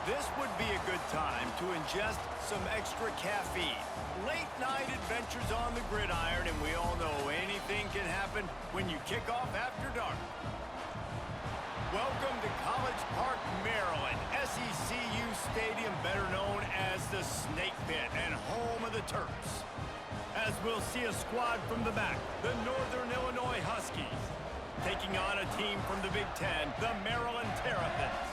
This would be a good time to ingest some extra caffeine. Late night adventures on the gridiron, and we all know anything can happen when you kick off after dark. Welcome to College Park, Maryland, SECU Stadium, better known as the Snake Pit and home of the Terps. As we'll see a squad from the back, the Northern Illinois Huskies, taking on a team from the Big Ten, the Maryland Terrapins.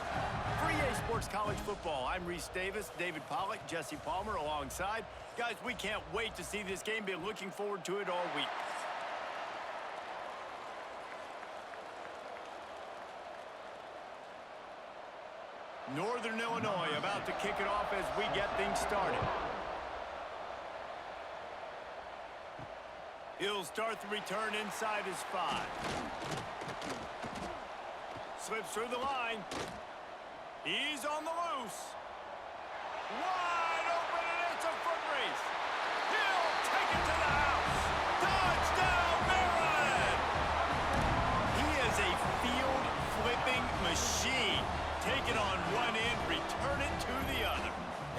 For EA Sports College Football, I'm Reese Davis, David Pollack, Jesse Palmer alongside. Guys, we can't wait to see this game. Been looking forward to it all week. Northern Illinois about to kick it off as we get things started. He'll start the return inside his 5. Slips through the line. He's on the loose. Wide open, and it's a foot race. He'll take it to the house. Touchdown, Maryland! He is a field-flipping machine. Take it on one end, return it to the other.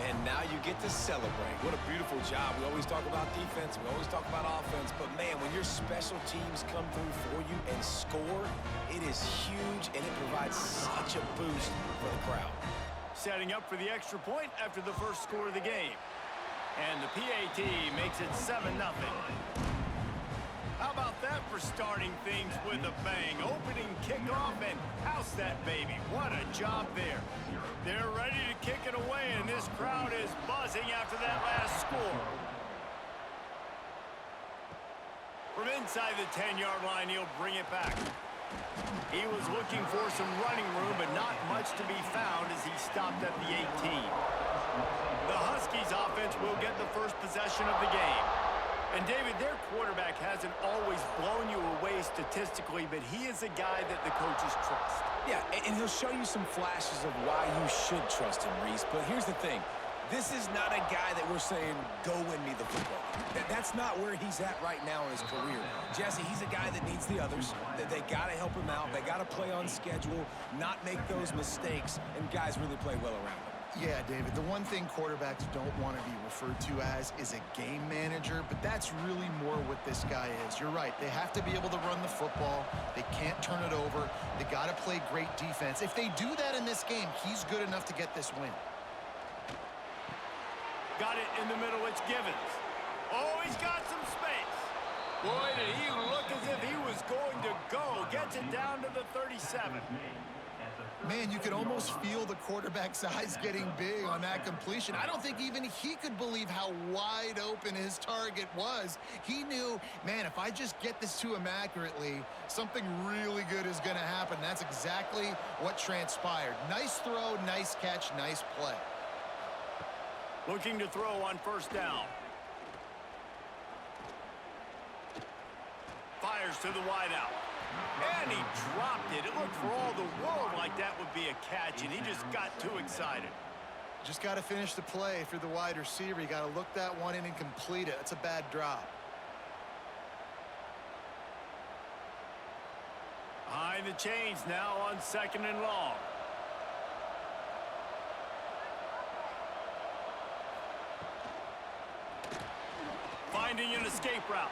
And now you get to celebrate. What a beautiful job. We always talk about defense. We always talk about offense. But, man, when your special teams come through for you and score, it is huge, and it provides such a boost for the crowd. Setting up for the extra point after the first score of the game. And the PAT makes it 7-0. How about that for starting things with a bang? Opening kickoff and house that baby. What a job there. They're ready to kick it away, and this crowd is buzzing after that last score. From inside the 10-yard line, he'll bring it back. He was looking for some running room, but not much to be found as he stopped at the 18. The Huskies offense will get the first possession of the game. And, David, their quarterback hasn't always blown you away statistically, but he is a guy that the coaches trust. Yeah, and he'll show you some flashes of why you should trust him, Reese. But here's the thing. This is not a guy that we're saying, go win me the football. That's not where he's at right now in his career. Jesse, he's a guy that needs the others. They got to help him out. They got to play on schedule, not make those mistakes, and guys really play well around him. Yeah, David, the one thing quarterbacks don't want to be referred to as is a game manager, but that's really more what this guy is. You're right. They have to be able to run the football. They can't turn it over. They got to play great defense. If they do that in this game, he's good enough to get this win. Got it in the middle. It's Givens. Oh, he's got some space. Boy, did he look as if he was going to go. Gets it down to the 37. Man, you could almost feel the quarterback's eyes getting big on that completion. I don't think even he could believe how wide open his target was. He knew, man, if I just get this to him accurately, something really good is going to happen. That's exactly what transpired. Nice throw, nice catch, nice play. Looking to throw on first down. Fires to the wideout. And he dropped it. It looked for all the world like that would be a catch, and he just got too excited. Just got to finish the play for the wide receiver. You got to look that one in and complete it. That's a bad drop. Behind the chains now on 2nd and long. Finding an escape route.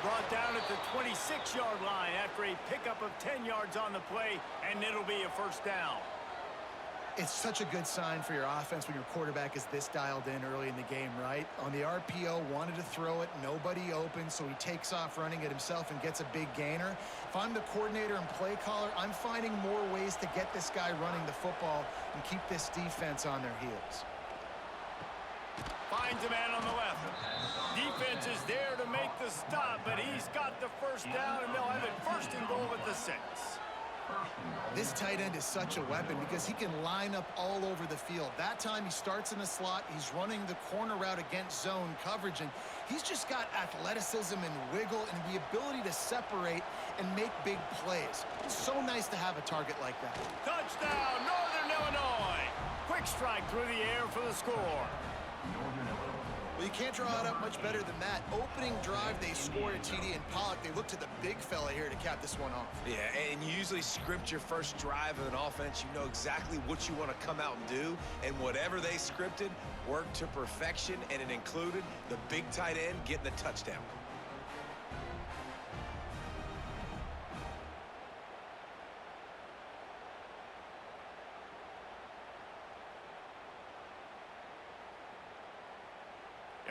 Brought down at the 26-yard line after a pickup of 10 yards on the play, and it'll be a first down. It's such a good sign for your offense when your quarterback is this dialed in early in the game, right? On the RPO, wanted to throw it, nobody open, so he takes off running it himself and gets a big gainer. If I'm the coordinator and play caller, I'm finding more ways to get this guy running the football and keep this defense on their heels. Finds a man on the left. Defense is there to make the stop, but he's got the first down, and they'll have it 1st and goal at the 6. This tight end is such a weapon because he can line up all over the field. That time he starts in the slot. He's running the corner route against zone coverage, and he's just got athleticism and wiggle and the ability to separate and make big plays. It's so nice to have a target like that. Touchdown, Northern Illinois. Quick strike through the air for the score. Well, you can't draw it up much better than that. Opening drive, they scored a TD, and Pollock, they look to the big fella here to cap this one off. Yeah, and you usually script your first drive of an offense. You know exactly what you want to come out and do, and whatever they scripted worked to perfection, and it included the big tight end getting the touchdown.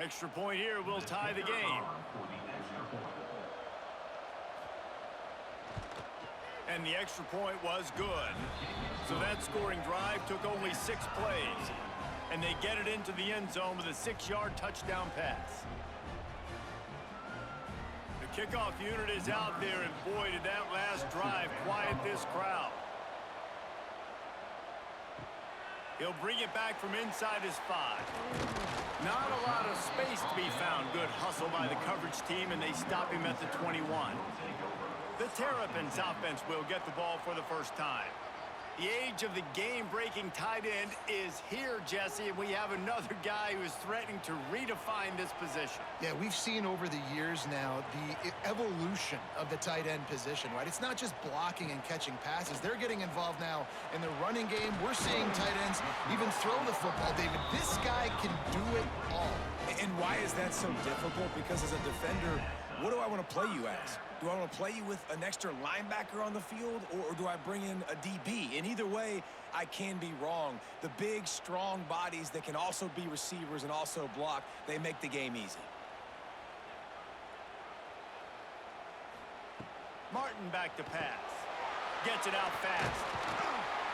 Extra point here will tie the game. And the extra point was good. So that scoring drive took only 6 plays. And they get it into the end zone with a 6-yard touchdown pass. The kickoff unit is out there, and boy, did that last drive quiet this crowd. He'll bring it back from inside his 5. Not a lot of space to be found. Good hustle by the coverage team, and they stop him at the 21. The Terrapins offense will get the ball for the first time. The age of the game-breaking tight end is here, Jesse, and we have another guy who is threatening to redefine this position. Yeah, we've seen over the years now the evolution of the tight end position, right? It's not just blocking and catching passes. They're getting involved now in the running game. We're seeing tight ends even throw the football, David. This guy can do it all. And why is that so difficult? Because as a defender, what do I want to play you as? Do I want to play you with an extra linebacker on the field, or do I bring in a DB? And either way, I can be wrong. The big, strong bodies that can also be receivers and also block, they make the game easy. Martin back to pass. Gets it out fast.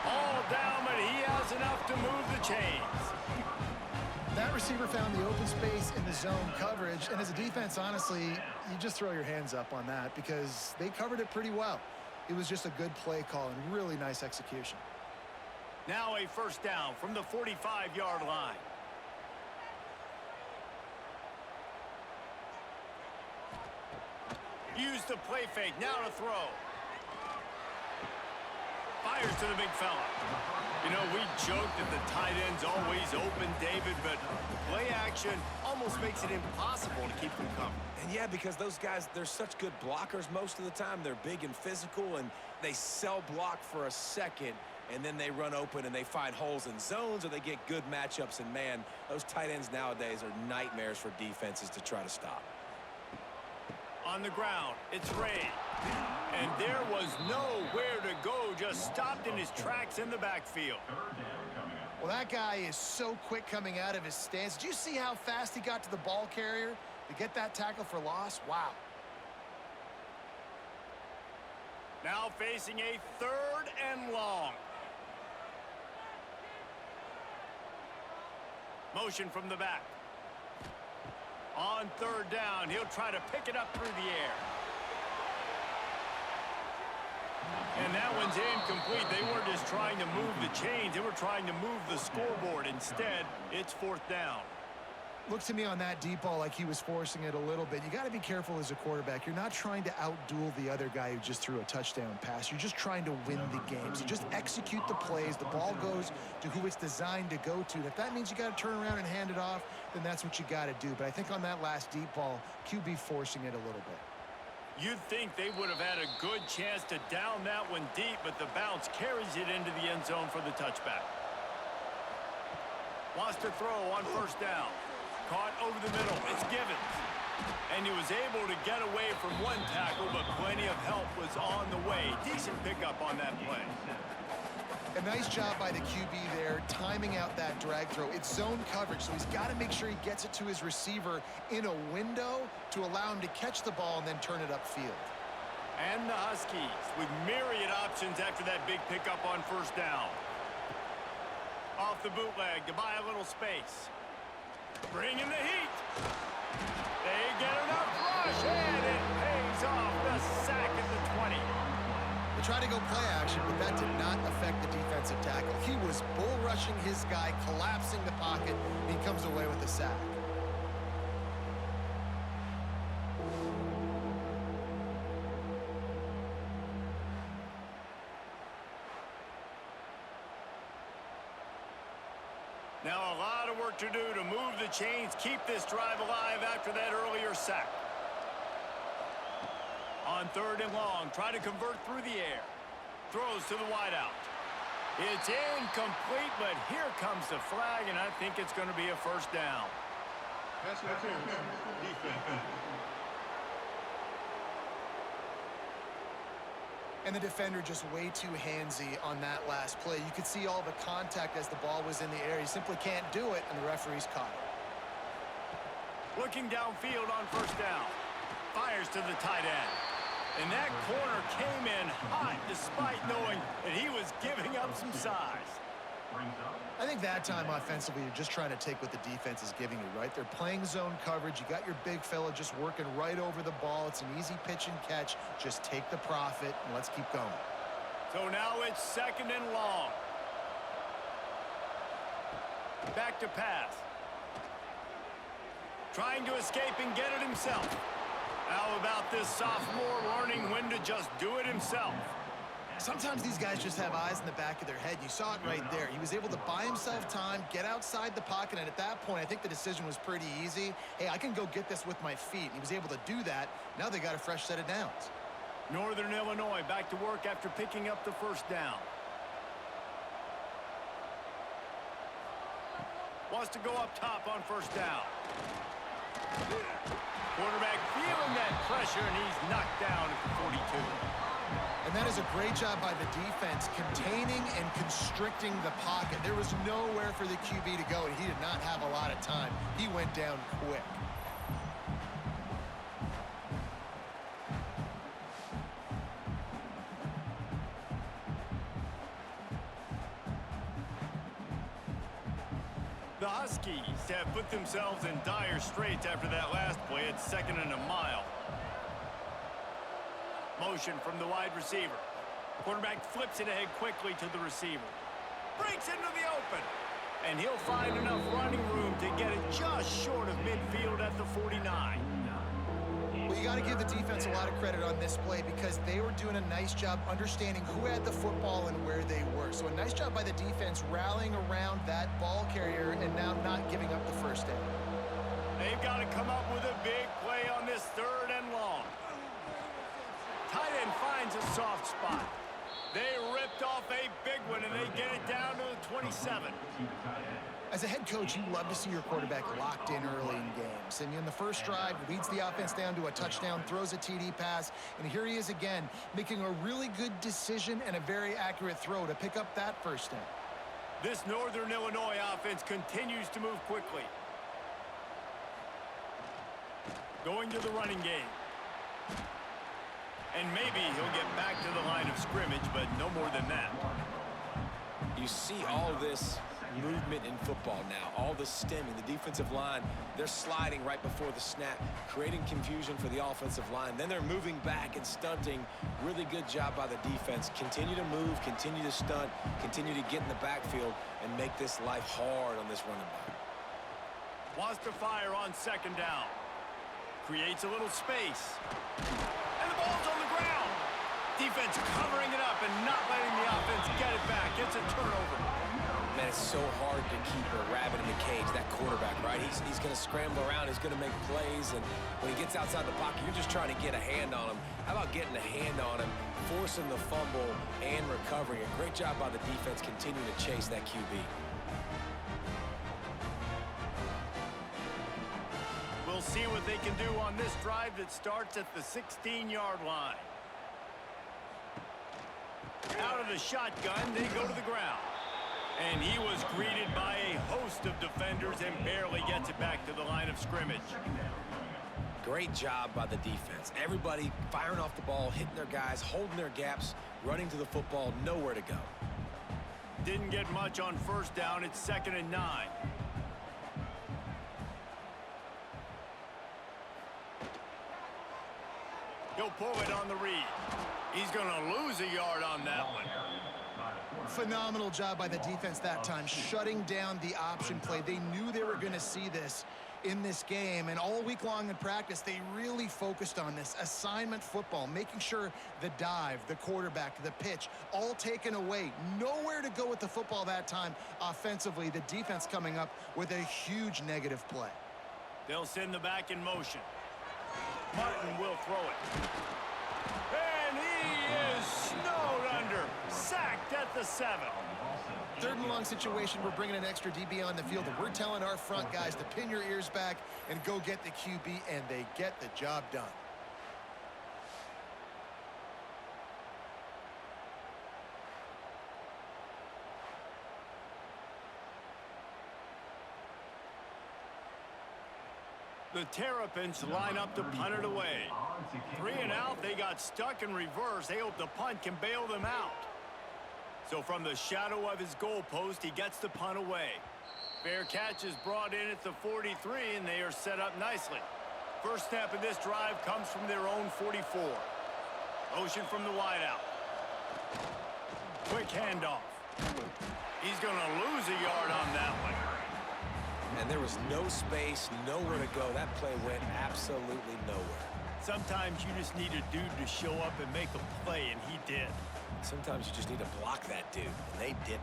All down, but he has enough to move the chains. That receiver found the open space in the zone coverage, and as a defense, honestly, you just throw your hands up on that because they covered it pretty well. It was just a good play call and really nice execution. Now a first down from the 45-yard line. Use the play fake, now to throw. Fires to the big fella. You know, we joked that the tight end's always open, David, but play action almost makes it impossible to keep them coming. And yeah, because those guys, they're such good blockers most of the time. They're big and physical, and they sell block for a second, and then they run open and they find holes in zones, or they get good matchups. And man, those tight ends nowadays are nightmares for defenses to try to stop. On the ground, it's Ray. And there was nowhere to go, just stopped in his tracks in the backfield. Well, that guy is so quick coming out of his stance. Did you see how fast he got to the ball carrier to get that tackle for loss? Wow. Now facing a 3rd and long. Motion from the back. On 3rd down, he'll try to pick it up through the air. And that one's incomplete. They weren't just trying to move the chains. They were trying to move the scoreboard. Instead, it's 4th down. Looks to me on that deep ball like he was forcing it a little bit. You got to be careful as a quarterback. You're not trying to outduel the other guy who just threw a touchdown pass. You're just trying to win the game. So just execute the plays. The ball goes to who it's designed to go to. And if that means you got to turn around and hand it off, then that's what you got to do. But I think on that last deep ball, QB forcing it a little bit. You'd think they would have had a good chance to down that one deep, but the bounce carries it into the end zone for the touchback. Wants to throw on 1st down. Caught over the middle. It's Givens. And he was able to get away from one tackle, but plenty of help was on the way. Decent pickup on that play. A nice job by the QB there, timing out that drag throw. It's zone coverage, so he's got to make sure he gets it to his receiver in a window to allow him to catch the ball and then turn it upfield. And the Huskies with myriad options after that big pickup on 1st down. Off the bootleg to buy a little space. Bring in the heat. They get enough rush, and it pays off. The sack at the 20. They tried to go play action, but that did not affect the defensive tackle. He was bull rushing his guy, collapsing the pocket, and he comes away with a sack. Now a lot of work to do to move the chains, keep this drive alive after that earlier sack. On 3rd and long, try to convert through the air. Throws to the wideout. It's incomplete, but here comes the flag, and I think it's going to be a first down. Pass interference. Defense. And the defender just way too handsy on that last play. You could see all the contact as the ball was in the air. He simply can't do it, and the referee's caught it. Looking downfield on first down. Fires to the tight end. And that corner came in hot despite knowing that he was giving up some size. I think that time offensively, you're just trying to take what the defense is giving you, right? They're playing zone coverage. You got your big fella just working right over the ball. It's an easy pitch and catch. Just take the profit, and let's keep going. So now it's 2nd and long. Back to pass. Trying to escape and get it himself. How about this sophomore learning when to just do it himself? Sometimes these guys just have eyes in the back of their head. You saw it right there. He was able to buy himself time, get outside the pocket, and at that point, I think the decision was pretty easy. Hey, I can go get this with my feet. He was able to do that. Now they got a fresh set of downs. Northern Illinois back to work after picking up the first down. Wants to go up top on first down. Quarterback feeling that pressure, and he's knocked down at the 42. And that is a great job by the defense, containing and constricting the pocket. There was nowhere for the QB to go, and he did not have a lot of time. He went down quick. The Huskies have put themselves in dire straits after that last play. It's 2nd and a mile. Motion from the wide receiver. Quarterback flips it ahead quickly to the receiver. Breaks into the open. And he'll find enough running room to get it just short of midfield at the 49. Well, you got to give the defense a lot of credit on this play because they were doing a nice job understanding who had the football and where they were. So a nice job by the defense rallying around that ball carrier and now not giving up the first down. They've got to come up with a big play on this 3rd and long. Tight end finds a soft spot. They ripped off a big one, and they get it down to the 27. As a head coach, you love to see your quarterback locked in early in games. And in the first drive, leads the offense down to a touchdown, throws a TD pass, and here he is again, making a really good decision and a very accurate throw to pick up that first down. This Northern Illinois offense continues to move quickly. Going to the running game. And maybe he'll get back to the line of scrimmage, but no more than that. You see all this movement in football now, all the stemming, the defensive line, they're sliding right before the snap, creating confusion for the offensive line. Then they're moving back and stunting. Really good job by the defense. Continue to move, continue to stunt, continue to get in the backfield and make this life hard on this running back. Wants to fire on 2nd down. Creates a little space. And the ball's on the ground. Defense covering it up and not letting the offense get it back. It's a turnover. Man, it's so hard to keep a rabbit in the cage, that quarterback, right? He's going to scramble around. He's going to make plays. And when he gets outside the pocket, you're just trying to get a hand on him. How about getting a hand on him, forcing the fumble, and recovering? A great job by the defense continuing to chase that QB. We'll see what they can do on this drive that starts at the 16-yard line. Out of the shotgun, they go to the ground. And he was greeted by a host of defenders and barely gets it back to the line of scrimmage. Great job by the defense. Everybody firing off the ball, hitting their guys, holding their gaps, running to the football, nowhere to go. Didn't get much on first down. It's 2nd and 9. He'll pull it on the read. He's going to lose a yard on that one. Phenomenal job by the defense that time, shutting down the option play. They knew they were going to see this. in this game. And all week long in practice, they really focused on this assignment football, making sure the dive, the quarterback, the pitch, all taken away. Nowhere to go with the football that time offensively. The defense coming up with a huge negative play. They'll send the back in motion. Martin will throw it. And he is snowed under. Sacked at the 7. 3rd and long situation, we're bringing an extra DB on the field, and we're telling our front guys to pin your ears back and go get the QB, and they get the job done. The Terrapins line up to punt it away. 3 and out, they got stuck in reverse. They hope the punt can bail them out. So from the shadow of his goalpost, he gets the punt away. Fair catch is brought in at the 43, and they are set up nicely. First snap of this drive comes from their own 44. Motion from the wideout. Quick handoff. He's going to lose a yard on that one. And there was no space, nowhere to go. That play went absolutely nowhere. Sometimes you just need a dude to show up and make a play, and he did. Sometimes you just need to block that dude, and they didn't.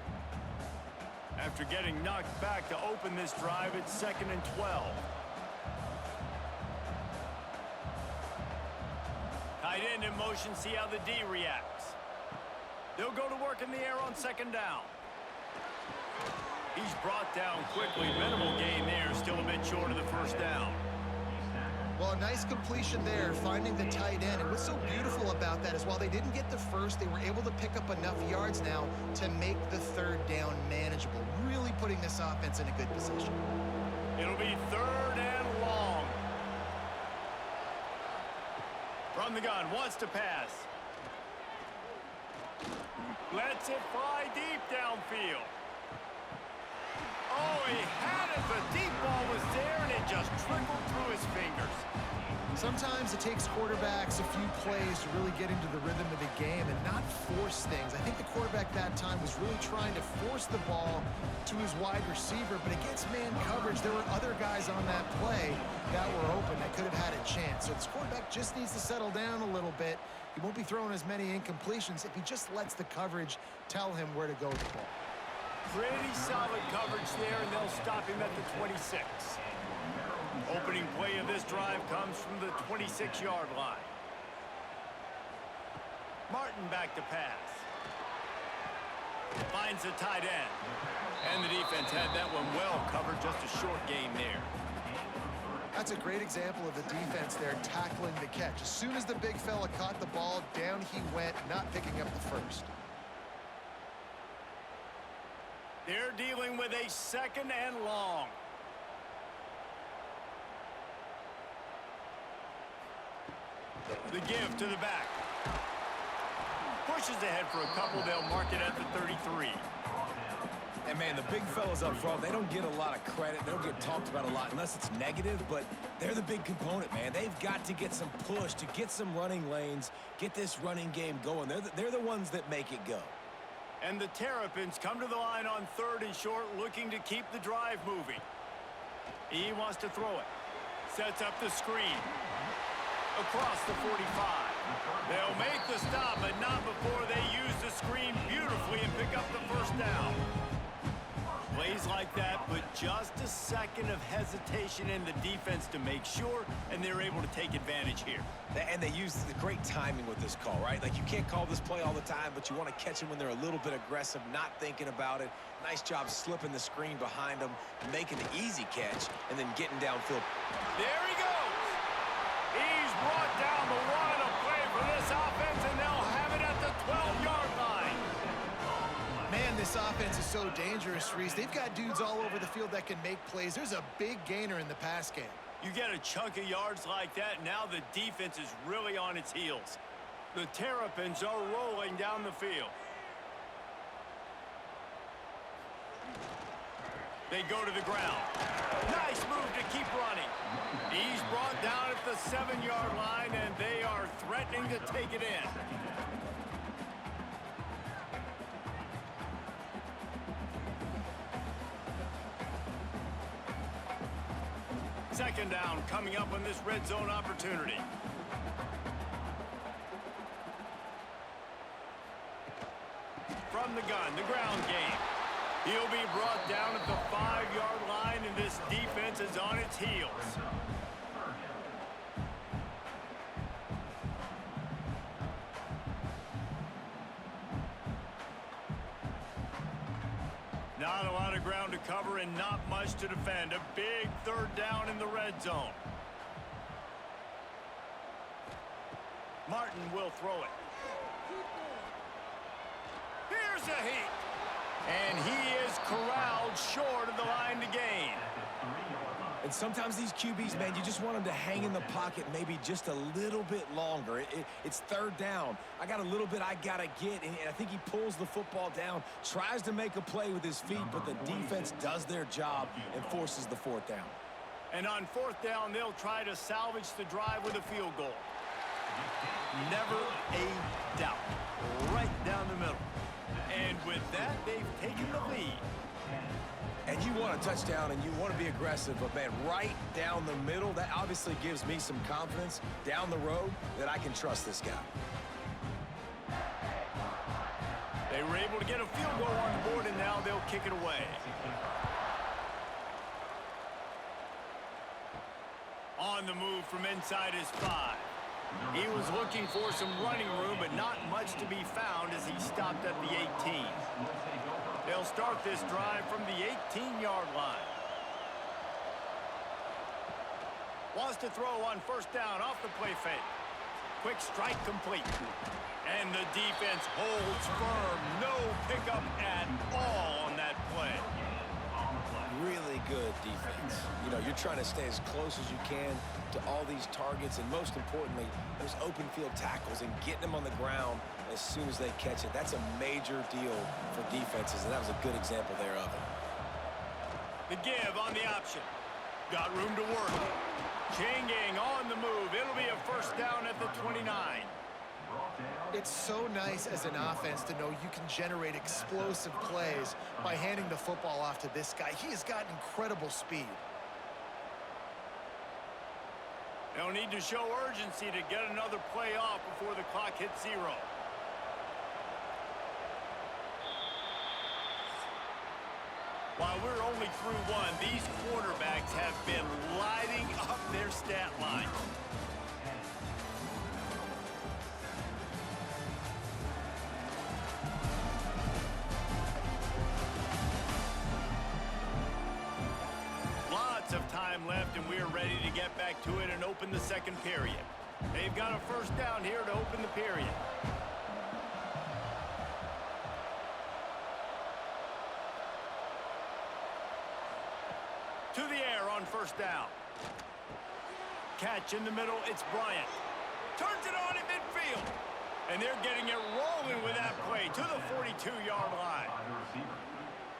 After getting knocked back to open this drive, it's 2nd and 12. Tight end in motion, see how the D reacts. They'll go to work in the air on 2nd down. He's brought down quickly. Minimal gain there, still a bit short of the 1st down. Well, a nice completion there, finding the tight end. And what's so beautiful about that is while they didn't get the first, they were able to pick up enough yards now to make the 3rd down manageable, really putting this offense in a good position. It'll be 3rd and long. From the gun, wants to pass. Lets it fly deep downfield. Oh, he had it. The deep ball was there, and it just trickled through his fingers. Sometimes it takes quarterbacks a few plays to really get into the rhythm of the game and not force things. I think the quarterback that time was really trying to force the ball to his wide receiver, but against man coverage, there were other guys on that play that were open that could have had a chance. So this quarterback just needs to settle down a little bit. He won't be throwing as many incompletions if he just lets the coverage tell him where to go with the ball. Pretty solid coverage there, and they'll stop him at the 26. Opening play of this drive comes from the 26-yard line. Martin back to pass. Finds the tight end. And the defense had that one well covered, just a short gain there. That's a great example of the defense there tackling the catch. As soon as the big fella caught the ball, down he went, not picking up the first. They're dealing with a 2nd and long. The give to the back. Pushes ahead for a couple. They'll mark it at the 33. And, man, the big fellas up front, they don't get a lot of credit. They don't get talked about a lot unless it's negative, but they're the big component, man. They've got to get some push, to get some running lanes, get this running game going. They're the ones that make it go. And the Terrapins come to the line on 3rd and short, looking to keep the drive moving. He wants to throw it. Sets up the screen. Across the 45. They'll make the stop, but not before they use the screen beautifully and pick up the 1st down. Plays like that, but just a second of hesitation in the defense to make sure, and they're able to take advantage here. And they use the great timing with this call, right? Like, you can't call this play all the time, but you want to catch them when they're a little bit aggressive, not thinking about it. Nice job slipping the screen behind them, making the easy catch, and then getting downfield. There he goes. He's brought down the one of play for this offense, and they'll have it at the 12-yard line. Man, this offense is so dangerous, Reese. They've got dudes all over the field that can make plays. There's a big gainer in the pass game. You get a chunk of yards like that, now the defense is really on its heels. The Terrapins are rolling down the field. They go to the ground. Nice move to keep running. He's brought down at the 7-yard line, and they are threatening to take it in. Second down coming up on this red zone opportunity. From the gun, the ground game. He'll be brought down at the 5-yard line, and this defense is on its heels. Not a lot of ground to cover and not much to defend. A big third down in the red zone. Martin will throw it. Here's a heat. And he is corralled short of the line to gain. And sometimes these QBs, man, you just want them to hang in the pocket maybe just a little bit longer. It's third down. I got a little bit I got to get, and I think he pulls the football down, tries to make a play with his feet, but the defense does their job and forces the fourth down. And on fourth down, they'll try to salvage the drive with a field goal. Never a doubt. Right down the middle. And with that, they've taken the lead. And you want a touchdown and you want to be aggressive, but, man, right down the middle, that obviously gives me some confidence down the road that I can trust this guy. They were able to get a field goal on the board, and now they'll kick it away. On the move from inside his 5. He was looking for some running room, but not much to be found as he stopped at the 18. They'll start this drive from the 18-yard line. Wants to throw on first down off the play fake. Quick strike complete. And the defense holds firm. No pickup at all on that play. Really good defense. You know, you're trying to stay as close as you can to all these targets, and most importantly, those open field tackles and getting them on the ground as soon as they catch it. That's a major deal for defenses, and that was a good example there of it. The give on the option. Got room to work. Changing on the move. It'll be a first down at the 29. It's so nice as an offense to know you can generate explosive plays by handing the football off to this guy. He has got incredible speed. They'll need to show urgency to get another play off before the clock hits 0. While we're only through one, these quarterbacks have been lighting up their stat line. Lots of time left, and we're ready to get back to it and open the second period. They've got a first down here to open the period. To the air on first down. Catch in the middle, it's Bryant. Turns it on in midfield. And they're getting it rolling with that play to the 42-yard line.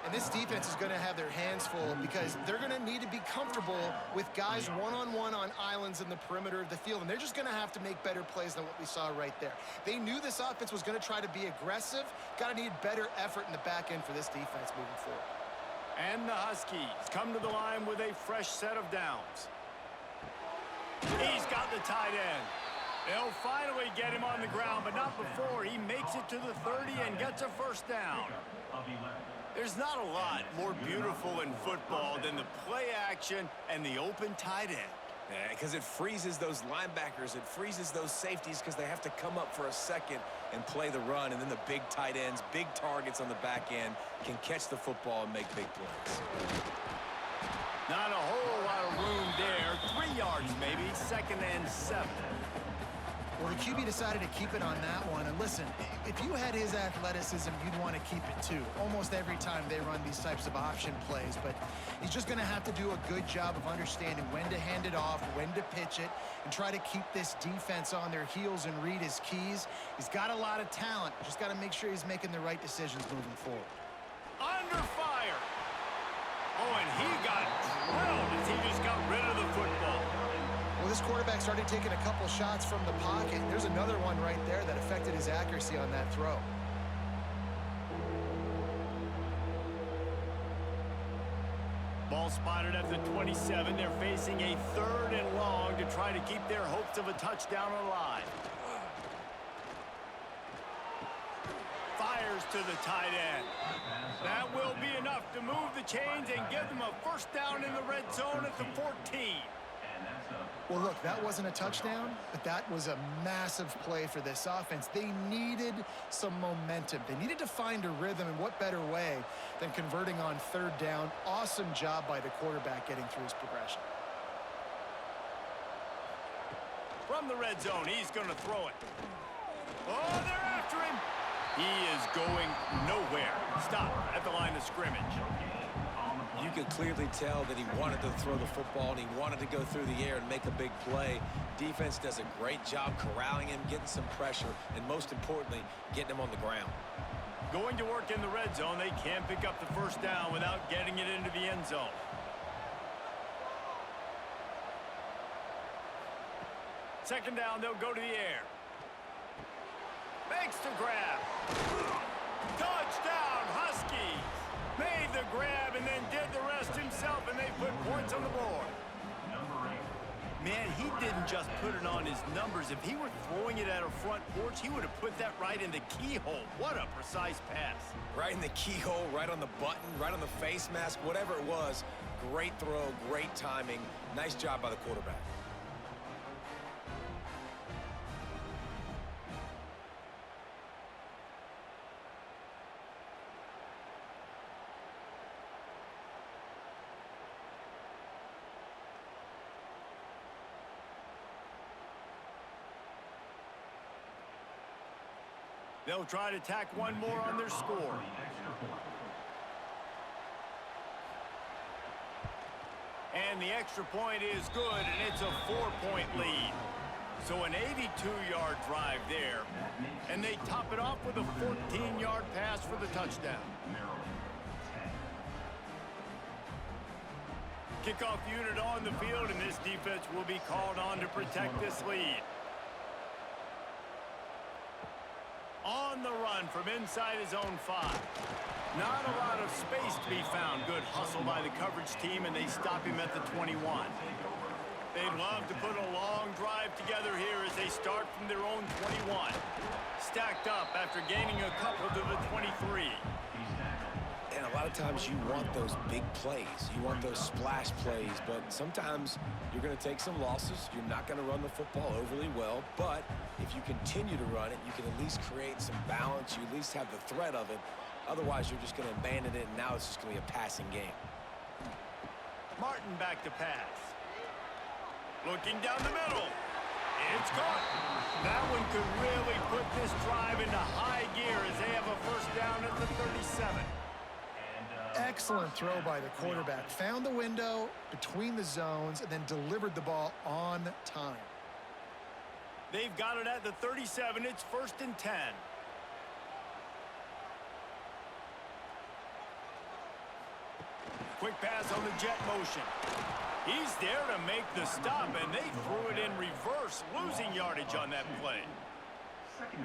And this defense is going to have their hands full because they're going to need to be comfortable with guys one-on-one on islands in the perimeter of the field. And they're just going to have to make better plays than what we saw right there. They knew this offense was going to try to be aggressive. Got to need better effort in the back end for this defense moving forward. And the Huskies come to the line with a fresh set of downs. He's got the tight end. They'll finally get him on the ground, but not before he makes it to the 30 and gets a first down. There's not a lot more beautiful in football than the play action and the open tight end. Yeah, because it freezes those linebackers. It freezes those safeties because they have to come up for a second and play the run. And then the big tight ends, big targets on the back end can catch the football and make big plays. Not a whole lot of room there. 3 yards maybe, 2nd and 7. Well, the QB decided to keep it on that one. And listen, if you had his athleticism, you'd want to keep it too. Almost every time they run these types of option plays. But he's just going to have to do a good job of understanding when to hand it off, when to pitch it, and try to keep this defense on their heels and read his keys. He's got a lot of talent. Just got to make sure he's making the right decisions moving forward. Under fire. Oh, and he got drilled as he just got rid of the football. Well, this quarterback started taking a couple shots from the pocket. There's another one right there that affected his accuracy on that throw. Ball spotted at the 27. They're facing a 3rd and long to try to keep their hopes of a touchdown alive. Fires to the tight end. That will be enough to move the chains and give them a first down in the red zone at the 14. Well, look, that wasn't a touchdown, but that was a massive play for this offense. They needed some momentum. They needed to find a rhythm, and what better way than converting on 3rd down. Awesome job by the quarterback getting through his progression. From the red zone, he's going to throw it. Oh, they're after him. He is going nowhere. Stop at the line of scrimmage. You could clearly tell that he wanted to throw the football and he wanted to go through the air and make a big play. Defense does a great job corralling him, getting some pressure, and most importantly, getting him on the ground. Going to work in the red zone, they can't pick up the first down without getting it into the end zone. Second down, they'll go to the air. Makes the grab. Touchdown, Huskies! Made the grab and then did the rest himself, and they put points on the board. Man, he didn't just put it on his numbers. If he were throwing it at a front porch, he would have put that right in the keyhole. What a precise pass. Right in the keyhole, right on the button, right on the face mask, whatever it was. Great throw, great timing. Nice job by the quarterback. They'll try to tack one more on their score. And the extra point is good, and it's a 4-point lead. So an 82-yard drive there. And they top it off with a 14-yard pass for the touchdown. Kickoff unit on the field, and this defense will be called on to protect this lead. On the run from inside his own 5. Not a lot of space to be found. Good hustle by the coverage team, and they stop him at the 21. They'd love to put a long drive together here as they start from their own 21. Stacked up after gaining a couple to the 23. And a lot of times you want those big plays. You want those splash plays, but sometimes you're going to take some losses. You're not going to run the football overly well, but if you continue to run it, you can at least create some balance. You at least have the threat of it. Otherwise, you're just going to abandon it, and now it's just going to be a passing game. Martin back to pass. Looking down the middle. It's caught. That one could really put this drive into high gear as they have a first down at the 37. Excellent throw by the quarterback. Found the window between the zones and then delivered the ball on time. They've got it at the 37. It's 1st and 10. Quick pass on the jet motion. He's there to make the stop, and they threw it in reverse, losing yardage on that play.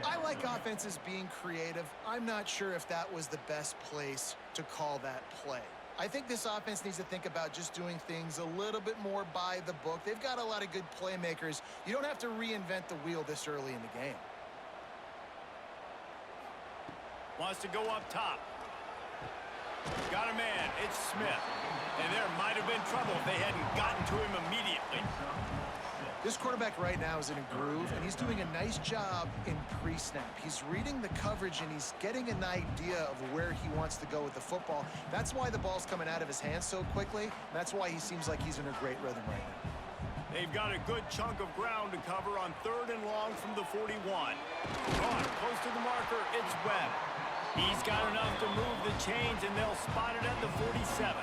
I like offenses being creative. I'm not sure if that was the best place to call that play. I think this offense needs to think about just doing things a little bit more by the book. They've got a lot of good playmakers. You don't have to reinvent the wheel this early in the game. Wants to go up top. Got a man. It's Smith. And there might have been trouble if they hadn't gotten to him immediately. This quarterback right now is in a groove, and he's doing a nice job in pre-snap. He's reading the coverage, and he's getting an idea of where he wants to go with the football. That's why the ball's coming out of his hands so quickly. That's why he seems like he's in a great rhythm right now. They've got a good chunk of ground to cover on 3rd and long from the 41. Caught close to the marker. It's Webb. He's got enough to move the chains, and they'll spot it at the 47.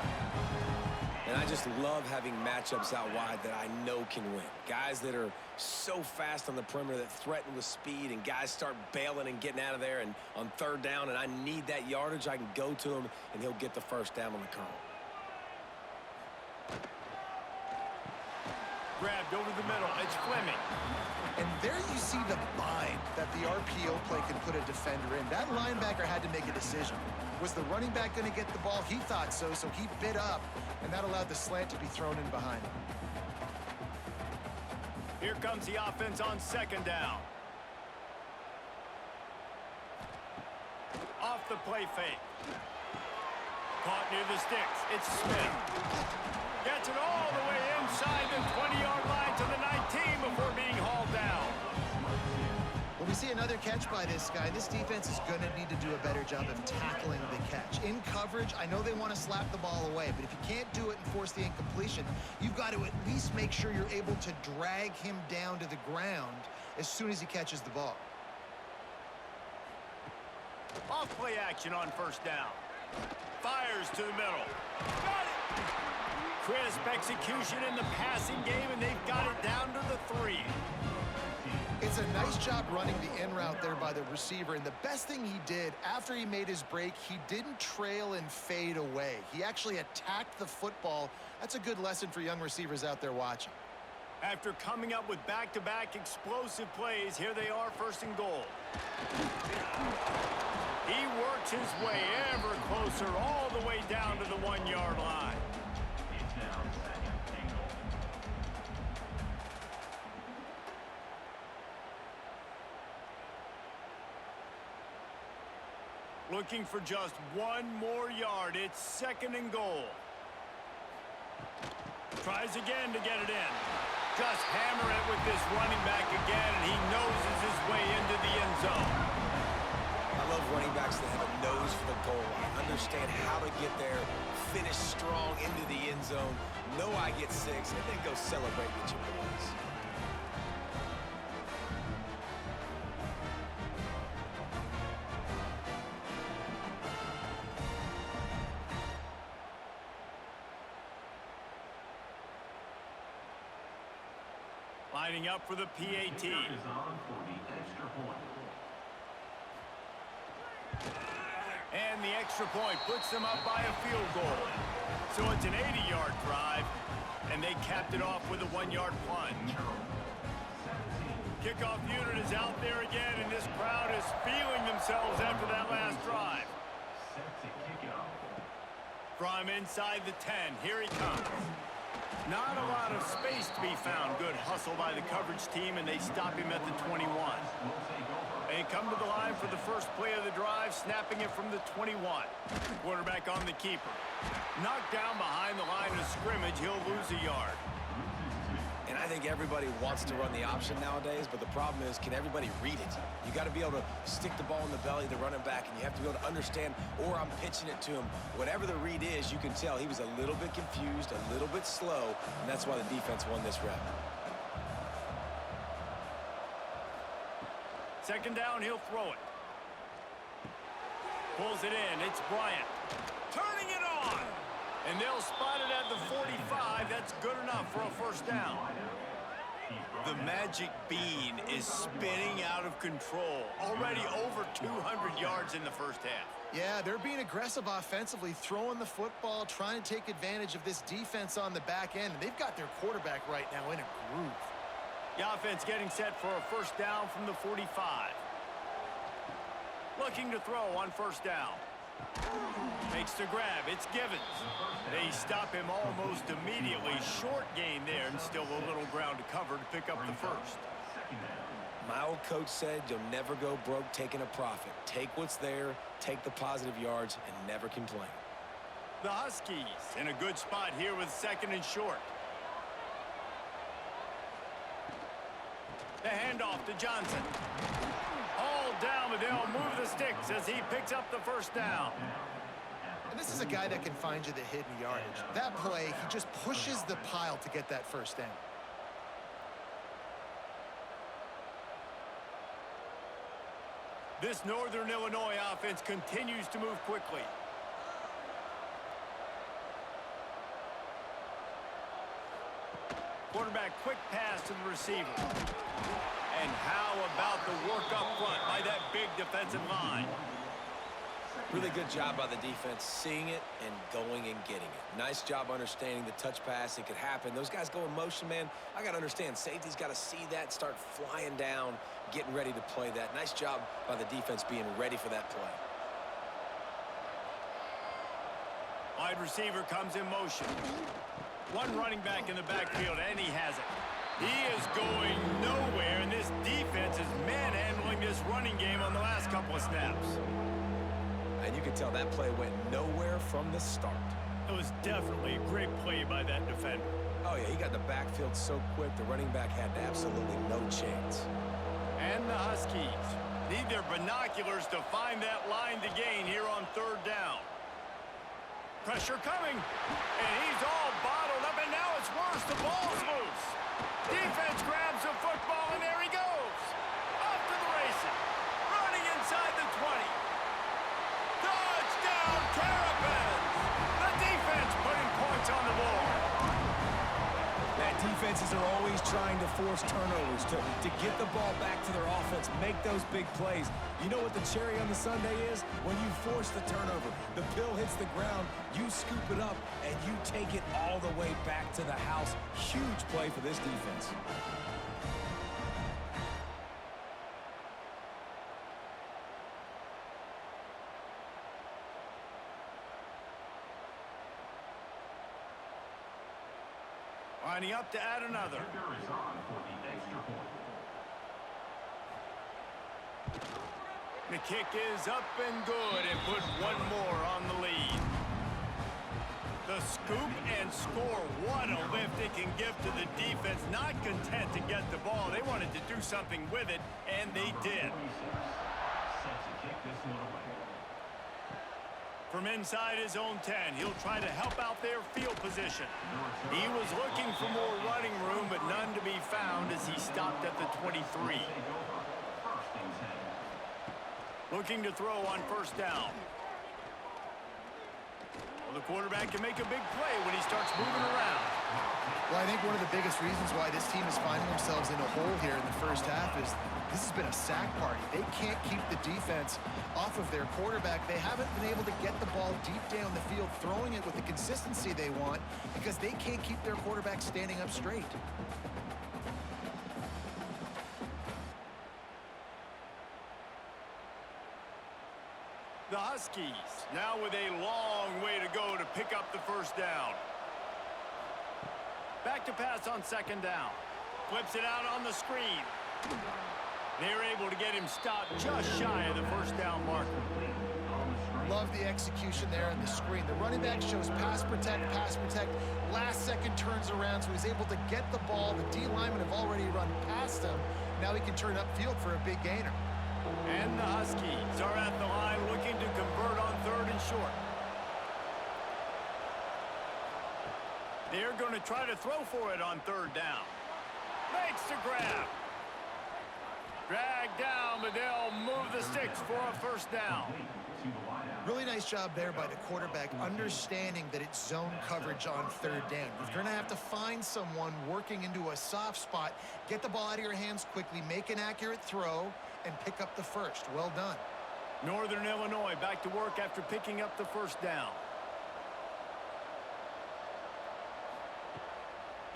And I just love having matchups out wide that I know can win. Guys that are so fast on the perimeter that threaten with speed, and guys start bailing and getting out of there, and on 3rd down, and I need that yardage, I can go to him, and he'll get the first down on the curl. Grabbed over the middle. It's Fleming. And there you see the bind. that the RPO play can put a defender in. That linebacker had to make a decision. Was the running back going to get the ball? He thought so, so he bit up, and that allowed the slant to be thrown in behind him. Here comes the offense on second down. Off the play fake. Caught near the sticks. It's Smith. Gets it all the way inside the 20-yard line to the 19 before being hauled down. Well, we see another catch by this guy. This defense is going to need to do a better job of tackling the catch. In coverage, I know they want to slap the ball away, but if you can't do it and force the incompletion, you've got to at least make sure you're able to drag him down to the ground as soon as he catches the ball. Off play action on first down. Fires to the middle. Got it! Crisp execution in the passing game, and they've got it down to the 3. It's a nice job running the in route there by the receiver, and the best thing he did after he made his break, he didn't trail and fade away. He actually attacked the football. That's a good lesson for young receivers out there watching. After coming up with back-to-back explosive plays, here they are, first and goal. He works his way ever closer all the way down to the 1-yard line. Looking for just one more yard. It's second and goal. Tries again to get it in. Just hammer it with this running back again, and he noses his way into the end zone. I love running backs that have a nose for the goal line, understand how to get there, finish strong into the end zone, know I get 6, and then go celebrate with your boys. Lining up for the PAT. And the extra point puts them up by a field goal. So it's an 80-yard drive, and they capped it off with a 1-yard plunge. Kickoff unit is out there again, and this crowd is feeling themselves after that last drive. From inside the 10, here he comes. Not a lot of space to be found. Good hustle by the coverage team, and they stop him at the 21. They come to the line for the first play of the drive, snapping it from the 21. Quarterback on the keeper. Knocked down behind the line of scrimmage, he'll lose a yard. And I think everybody wants to run the option nowadays, but the problem is, can everybody read it? You got to be able to stick the ball in the belly of the running back, and you have to be able to understand, or I'm pitching it to him. Whatever the read is, you can tell he was a little bit confused, a little bit slow, and that's why the defense won this rep. Second down, he'll throw it. Pulls it in, it's Bryant. Turning it on! And they'll spot it at the 45. That's good enough for a first down. The magic bean is spinning out of control. Already over 200 yards in the first half. Yeah, they're being aggressive offensively, throwing the football, trying to take advantage of this defense on the back end. And they've got their quarterback right now in a groove. The offense getting set for a first down from the 45. Looking to throw on first down. Makes the grab. It's Givens. They stop him almost immediately. Short gain there, and still a little ground to cover to pick up the first. My old coach said you'll never go broke taking a profit. Take what's there, take the positive yards, and never complain. The Huskies in a good spot here with second and short. The handoff to Johnson. All down, but they'll move the sticks as he picks up the first down. And this is a guy that can find you the hidden yardage. That play, he just pushes the pile to get that first down. This Northern Illinois offense continues to move quickly. Quarterback quick pass to the receiver. And how about the work up front by that big defensive line? Really good job by the defense, seeing it and going and getting it. Nice job understanding the touch pass. It could happen. Those guys go in motion, man. I got to understand, safety's got to see that, start flying down, getting ready to play that. Nice job by the defense being ready for that play. Wide receiver comes in motion. One running back in the backfield, and he has it. He is going nowhere, and this defense is manhandling this running game on the last couple of snaps. And you can tell that play went nowhere from the start. It was definitely a great play by that defender. Oh, yeah, he got the backfield so quick, the running back had absolutely no chance. And the Huskies need their binoculars to find that line to gain here on third down. Pressure coming, and he's all bottled up, and now it's worse. The ball's loose. Defense grabs the football, and there he goes. Off to the races. Running inside the 20. Touchdown, Terrapins! The defense putting points on the board. Man, defenses are always trying to force turnovers to get the ball back to their offense, make those big plays. You know what the cherry on the sundae is? When you force the turnover, the pill hits the ground, you scoop it up, and you take it all the way back to the house. Huge play for this defense. Lining up to add another. The kick is up and good and put one more on the lead. The scoop and score. What a lift it can give to the defense. Not content to get the ball. They wanted to do something with it, and they did. From inside his own 10, he'll try to help out their field position. He was looking for more running room, but none to be found as he stopped at the 23. Looking to throw on first down. Well, the quarterback can make a big play when he starts moving around. Well, I think one of the biggest reasons why this team is finding themselves in a hole here in the first half is this has been a sack party. They can't keep the defense off of their quarterback. They haven't been able to get the ball deep down the field, throwing it with the consistency they want because they can't keep their quarterback standing up straight. The Huskies now with a long way to go to pick up the first down. Back to pass on second down. Flips it out on the screen. They're able to get him stopped just shy of the first down marker. Love the execution there on the screen. The running back shows pass protect, last second turns around, so he's able to get the ball. The D linemen have already run past him. Now he can turn upfield for a big gainer. And the Huskies are at the line looking to convert on third and short. They're going to try to throw for it on third down. Makes the grab. Drag down, but they'll move the sticks for a first down. Really nice job there by the quarterback, understanding that it's zone coverage on third down. You're going to have to find someone working into a soft spot, get the ball out of your hands quickly, make an accurate throw, and pick up the first. Well done. Northern Illinois back to work after picking up the first down.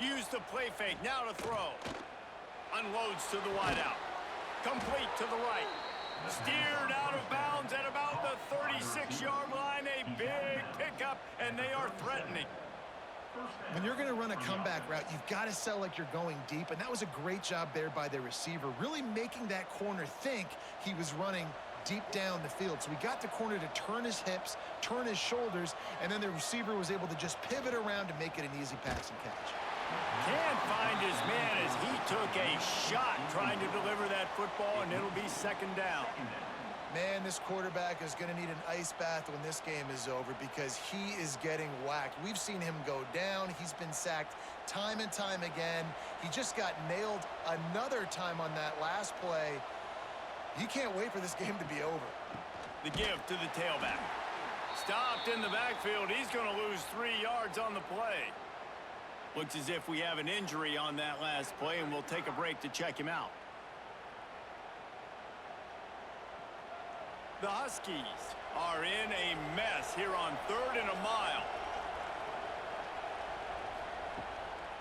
Use the play fake, now to throw. Unloads to the wideout. Complete to the right. Steered out of bounds at about the 36-yard line. A big pickup, and they are threatening. When you're going to run a comeback route, you've got to sell like you're going deep, and that was a great job there by the receiver, really making that corner think he was running deep down the field. So he got the corner to turn his hips, turn his shoulders, and then the receiver was able to just pivot around to make it an easy pass and catch. Can't find his man as he took a shot trying to deliver that football, and it'll be second down. Man, this quarterback is going to need an ice bath when this game is over because he is getting whacked. We've seen him go down. He's been sacked time and time again. He just got nailed another time on that last play. He can't wait for this game to be over. The give to the tailback. Stopped in the backfield. He's going to lose 3 yards on the play. Looks as if we have an injury on that last play, and we'll take a break to check him out. The Huskies are in a mess here on 3rd and a mile.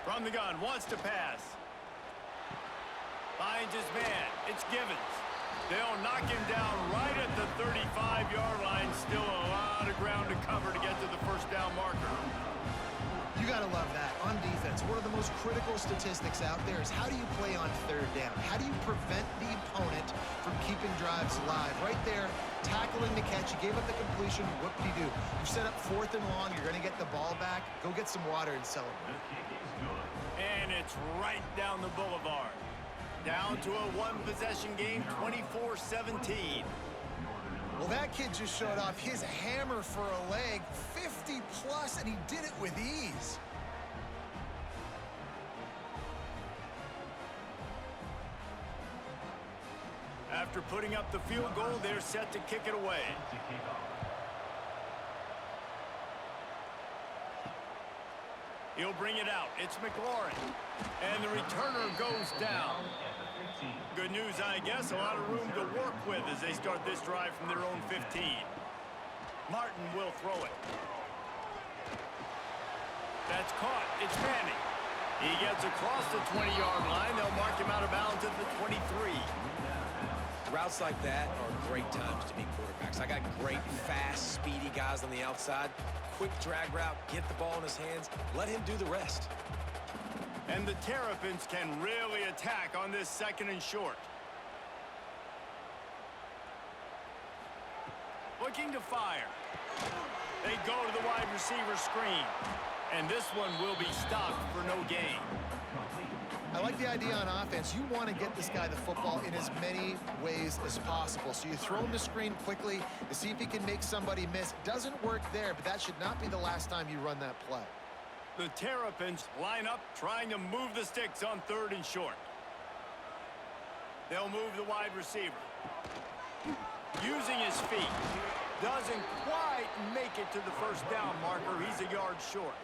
From the gun, wants to pass. Finds his man. It's Givens. They'll knock him down right at the 35-yard line. Still a lot of ground to cover to get to the first down marker. You got to love that. On defense, one of the most critical statistics out there is how do you play on 3rd down? How do you prevent the opponent from keeping drives alive? Right there, tackling the catch. You gave up the completion. Whoop-de-doo. You set up 4th and long. You're going to get the ball back. Go get some water and celebrate. And it's right down the boulevard. Down to a one-possession game, 24-17. Well, that kid just showed off his hammer for a leg, 50-plus, and he did it with ease. After putting up the field goal, they're set to kick it away. He'll bring it out. It's McLaurin. And the returner goes down. Good news, I guess. A lot of room to work with as they start this drive from their own 15. Martin will throw it. That's caught. It's Manning. He gets across the 20-yard line. They'll mark him out of bounds at the 23. Routes like that are great times to be quarterbacks. I got great, fast, speedy guys on the outside. Quick drag route, get the ball in his hands, let him do the rest. And the Terrapins can really attack on this 2nd and short. Looking to fire. They go to the wide receiver screen. And this one will be stopped for no gain. I like the idea on offense. You want to get this guy the football in as many ways as possible. So you throw him the screen quickly to see if he can make somebody miss. Doesn't work there, but that should not be the last time you run that play. The Terrapins line up trying to move the sticks on 3rd and short. They'll move the wide receiver. Using his feet. Doesn't quite make it to the first down marker. He's a yard short.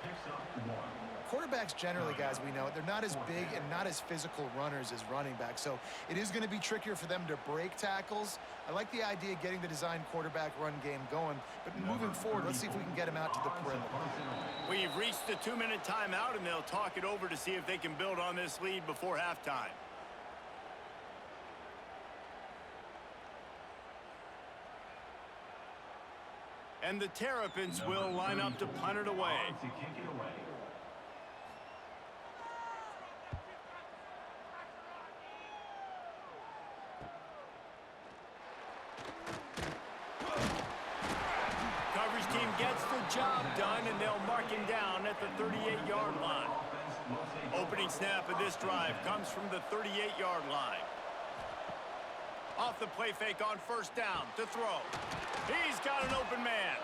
Quarterbacks generally, guys, we know, they're not as big and not as physical runners as running backs, so it is going to be trickier for them to break tackles. I like the idea of getting the design quarterback run game going, but moving forward, let's see if we can get him out to the perimeter. We've reached the 2-minute timeout, and they'll talk it over to see if they can build on this lead before halftime. And the Terrapins will line up to punt it away. Coverage team gets the job done, and they'll mark him down at the 38-yard line. Opening snap of this drive comes from the 38-yard line. Off the play fake on 1st down to throw. He's got an open man.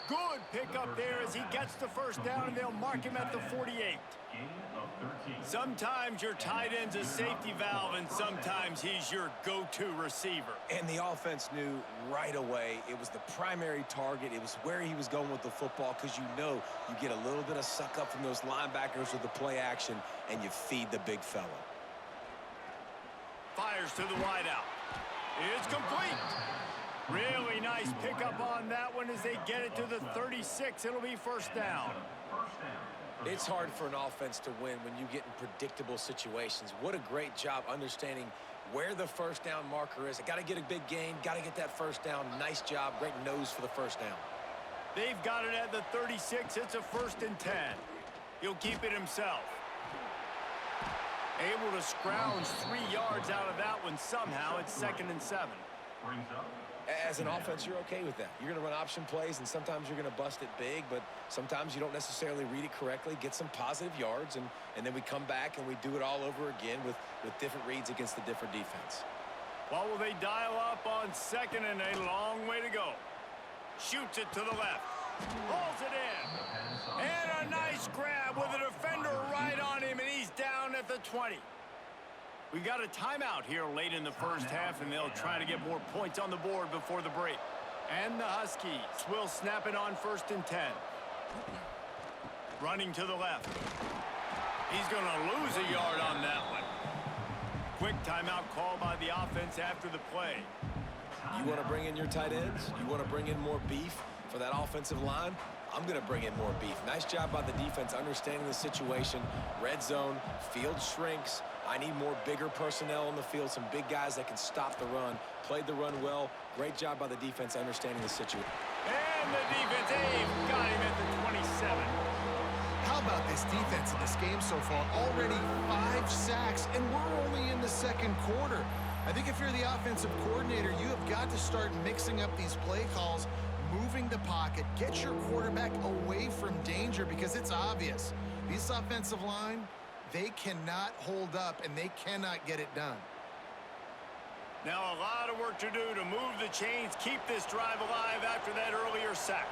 Good pickup there as he gets the 1st down, and they'll mark him at the 48. Sometimes your tight end's a safety valve, and sometimes he's your go-to receiver. And the offense knew right away it was the primary target. It was where he was going with the football, because you know you get a little bit of suck up from those linebackers with the play action, and you feed the big fella. Fires to the wideout. It's complete. Really nice pickup on that one as they get it to the 36. It'll be 1st down. It's hard for an offense to win when you get in predictable situations. What a great job understanding where the 1st down marker is. I got to get a big gain, got to get that 1st down. Nice job, great nose for the 1st down. They've got it at the 36. It's a 1st and 10. He'll keep it himself. Able to scrounge 3 yards out of that one somehow. It's 2nd and 7. As an offense, you're okay with that. You're going to run option plays, and sometimes you're going to bust it big, but sometimes you don't necessarily read it correctly, get some positive yards, and then we come back and we do it all over again with different reads against the different defense. What will they dial up on 2nd and a long way to go? Shoots it to the left. Pulls it in. And a nice grab with a defender right on him, and he's down at the 20. We got a timeout here late in the 1st half, and they'll try to get more points on the board before the break. And the Huskies will snap it on 1st and 10. Running to the left. He's going to lose a yard on that one. Quick timeout call by the offense after the play. You want to bring in your tight ends? You want to bring in more beef for that offensive line? I'm going to bring in more beef. Nice job by the defense understanding the situation. Red zone, field shrinks. I need more bigger personnel on the field, some big guys that can stop the run. Played the run well. Great job by the defense understanding the situation. And the defense, got him at the 27. How about this defense in this game so far? Already 5 sacks, and we're only in the second quarter. I think if you're the offensive coordinator, you have got to start mixing up these play calls, moving the pocket, get your quarterback away from danger, because it's obvious. This offensive line, they cannot hold up, and they cannot get it done. Now a lot of work to do to move the chains, keep this drive alive after that earlier sack.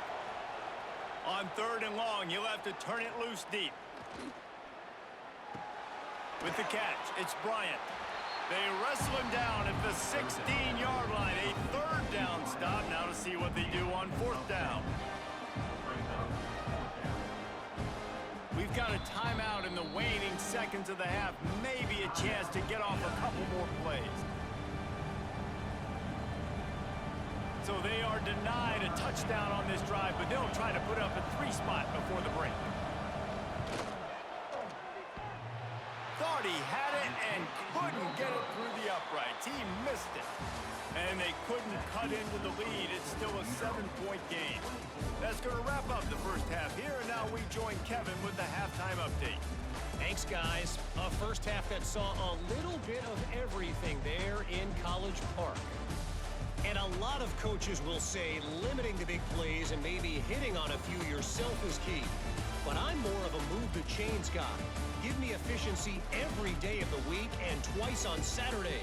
On 3rd and long, you'll have to turn it loose deep. With the catch, it's Bryant. They wrestle him down at the 16-yard line. A 3rd down stop. Now to see what they do on 4th down. We've got a timeout in the waning seconds of the half. Maybe a chance to get off a couple more plays. So they are denied a touchdown on this drive, but they'll try to put up a 3 spot before the break. Thought he had it and couldn't get it through the uprights. He missed it. And they couldn't cut into the lead. It's still a 7-point game. That's going to wrap up the first half here. And now we join Kevin with the halftime update. Thanks, guys. A first half that saw a little bit of everything there in College Park. And a lot of coaches will say limiting the big plays and maybe hitting on a few yourself is key. But I'm more of a move the chains guy. Give me efficiency every day of the week and twice on Saturday.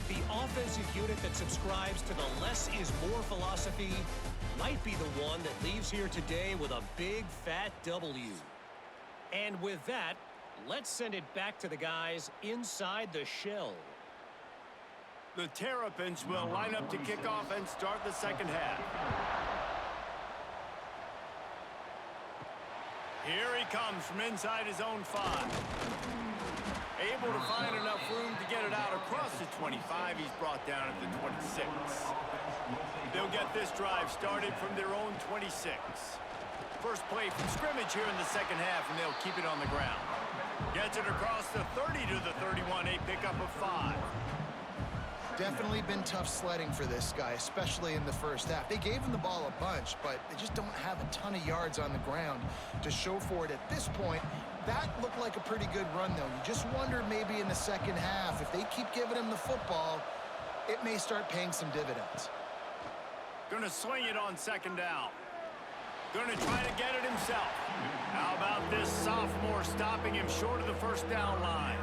The offensive unit that subscribes to the less is more philosophy might be the one that leaves here today with a big fat W. And with that, let's send it back to the guys inside the shell. The Terrapins will line up to kick off and start the second half. Here he comes from inside his own 5. Able to find enough room to get it out across the 25. He's brought down at the 26. They'll get this drive started from their own 26. First play from scrimmage here in the second half, and they'll keep it on the ground. Gets it across the 30 to the 31, a pickup of 5. Definitely been tough sledding for this guy, especially in the first half. They gave him the ball a bunch, but they just don't have a ton of yards on the ground to show for it at this point. That looked like a pretty good run, though. You just wonder maybe in the second half, if they keep giving him the football, it may start paying some dividends. Gonna swing it on 2nd down. Gonna try to get it himself. How about this sophomore stopping him short of the 1st down line?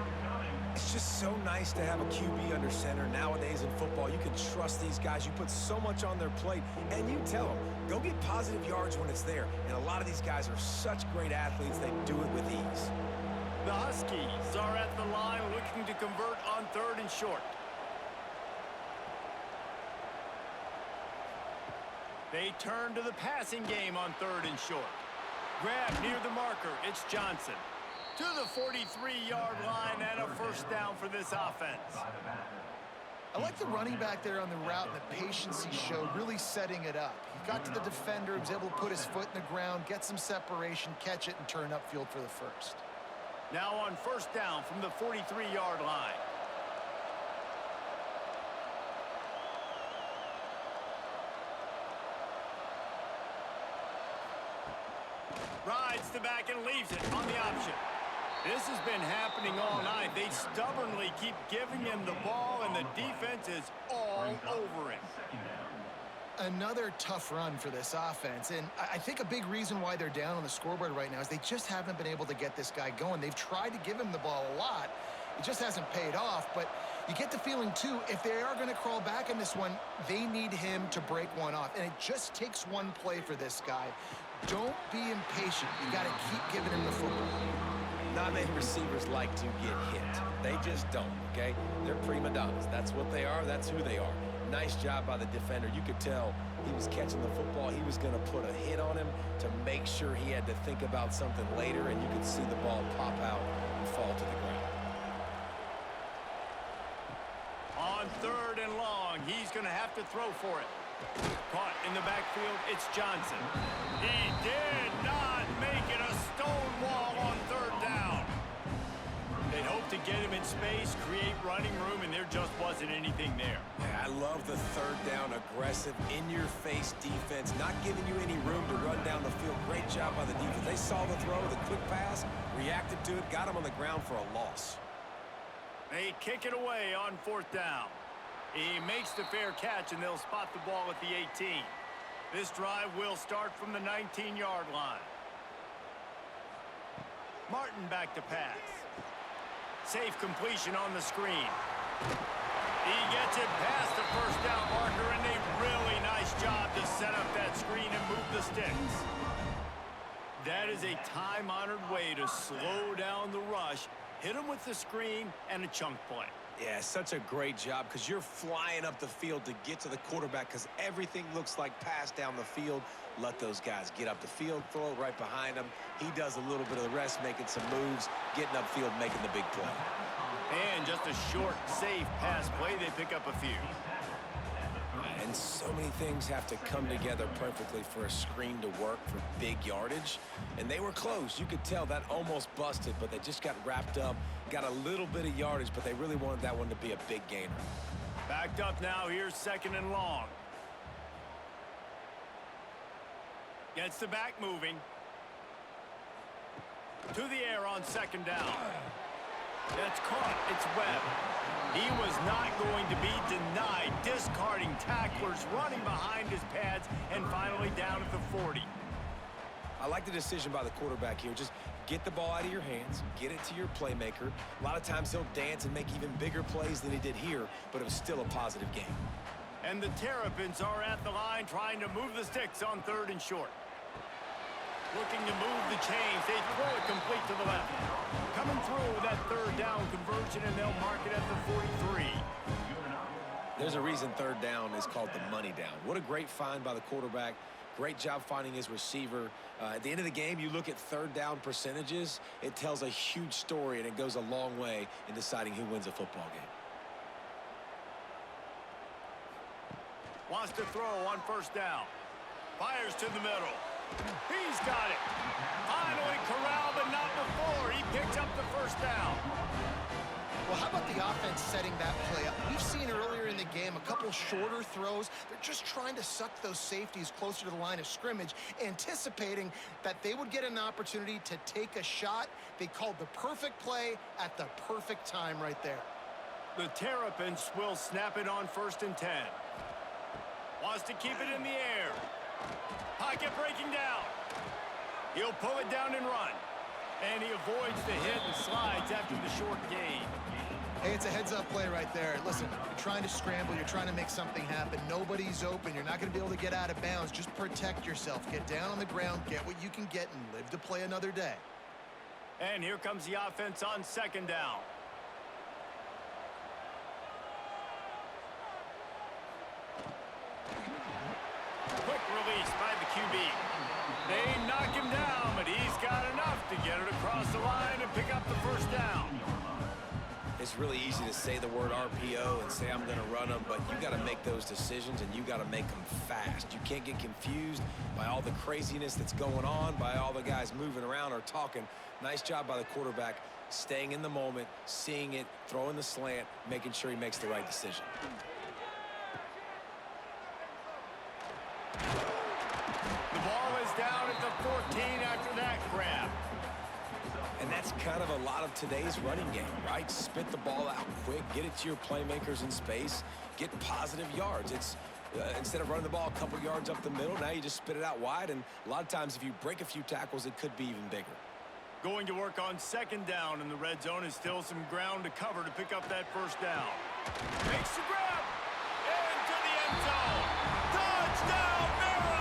It's just so nice to have a QB under center. Nowadays in football, you can trust these guys. You put so much on their plate, and you tell them, go get positive yards when it's there. And a lot of these guys are such great athletes, they do it with ease. The Huskies are at the line looking to convert on 3rd and short. They turn to the passing game on 3rd and short. Grab near the marker. It's Johnson. To the 43-yard line and a 1st down for this offense. I like the running back there on the route and the patience he showed, really setting it up. He got to the defender, he was able to put his foot in the ground, get some separation, catch it, and turn upfield for the 1st. Now on 1st down from the 43-yard line. Rides the back and leaves it on the option. This has been happening all night. They stubbornly keep giving him the ball, and the defense is all over it. Another tough run for this offense, and I think a big reason why they're down on the scoreboard right now is they just haven't been able to get this guy going. They've tried to give him the ball a lot. It just hasn't paid off, but you get the feeling, too, if they are going to crawl back in this one, they need him to break one off, and it just takes one play for this guy. Don't be impatient. You got to keep giving him the football. Not many receivers like to get hit. They just don't, okay? They're prima donnas. That's what they are. That's who they are. Nice job by the defender. You could tell he was catching the football. He was going to put a hit on him to make sure he had to think about something later, and you could see the ball pop out and fall to the ground. On 3rd and long, he's going to have to throw for it. Caught in the backfield, it's Johnson. He did not make it a stone wall on third down. They hoped to get him in space, create running room, and there just wasn't anything there. Yeah, I love the third down, aggressive, in-your-face defense, not giving you any room to run down the field. Great job by the defense. They saw the throw, the quick pass, reacted to it, got him on the ground for a loss. They kick it away on fourth down. He makes the fair catch, and they'll spot the ball at the 18. This drive will start from the 19-yard line. Martin back to pass. Safe completion on the screen. He gets it past the first down marker, and a really nice job to set up that screen and move the sticks. That is a time-honored way to slow down the rush, hit him with the screen, and a chunk play. Yeah, such a great job because you're flying up the field to get to the quarterback because everything looks like pass down the field. Let those guys get up the field, throw it right behind him. He does a little bit of the rest, making some moves, getting upfield, making the big play. And just a short, safe pass play, they pick up a few. And so many things have to come together perfectly for a screen to work for big yardage. And they were close. You could tell that almost busted, but they just got wrapped up, got a little bit of yardage, but they really wanted that one to be a big gainer. Backed up now, here's second and long. Gets the back moving. To the air on second down. That's caught. It's Webb. He was not going to be denied, discarding tacklers, running behind his pads, and finally down at the 40. I like the decision by the quarterback here. Just get the ball out of your hands, get it to your playmaker. A lot of times he'll dance and make even bigger plays than he did here, but it was still a positive game. And the Terrapins are at the line trying to move the sticks on third and short. Looking to move the chains. They throw it complete to the left. Coming through with that third down conversion, and they'll mark it at the 43. There's a reason third down is called the money down. What a great find by the quarterback. Great job finding his receiver. At the end of the game, you look at third down percentages. It tells a huge story, and it goes a long way in deciding who wins a football game. Wants to throw on first down. Fires to the middle. He's got it. Finally corralled, but not before. He picks up the first down. Well, how about the offense setting that play up? We've seen earlier in the game a couple shorter throws. They're just trying to suck those safeties closer to the line of scrimmage, anticipating that they would get an opportunity to take a shot. They called the perfect play at the perfect time right there. The Terrapins will snap it on first and 10. Wants to keep it in the air. Pocket breaking down. He'll pull it down and run. And he avoids the hit and slides after the short gain. Hey, it's a heads-up play right there. Listen, you're trying to scramble. You're trying to make something happen. Nobody's open. You're not going to be able to get out of bounds. Just protect yourself. Get down on the ground, get what you can get, and live to play another day. And here comes the offense on second down. Quick release by the QB. They knock him down, but he's got enough to get it across the line and pick up the first down. It's really easy to say the word RPO and say I'm going to run them, but you got to make those decisions and you got to make them fast. You can't get confused by all the craziness that's going on, by all the guys moving around or talking. Nice job by the quarterback, staying in the moment, seeing it, throwing the slant, making sure he makes the right decision. The ball is down at the 14 after that grab. And that's kind of a lot of today's running game, right? Spit the ball out quick, get it to your playmakers in space, get positive yards. It's instead of running the ball a couple yards up the middle, now you just spit it out wide, and a lot of times if you break a few tackles, it could be even bigger. Going to work on second down in the red zone is still some ground to cover to pick up that first down. Makes the grab into the end zone. Touchdown, Maryland!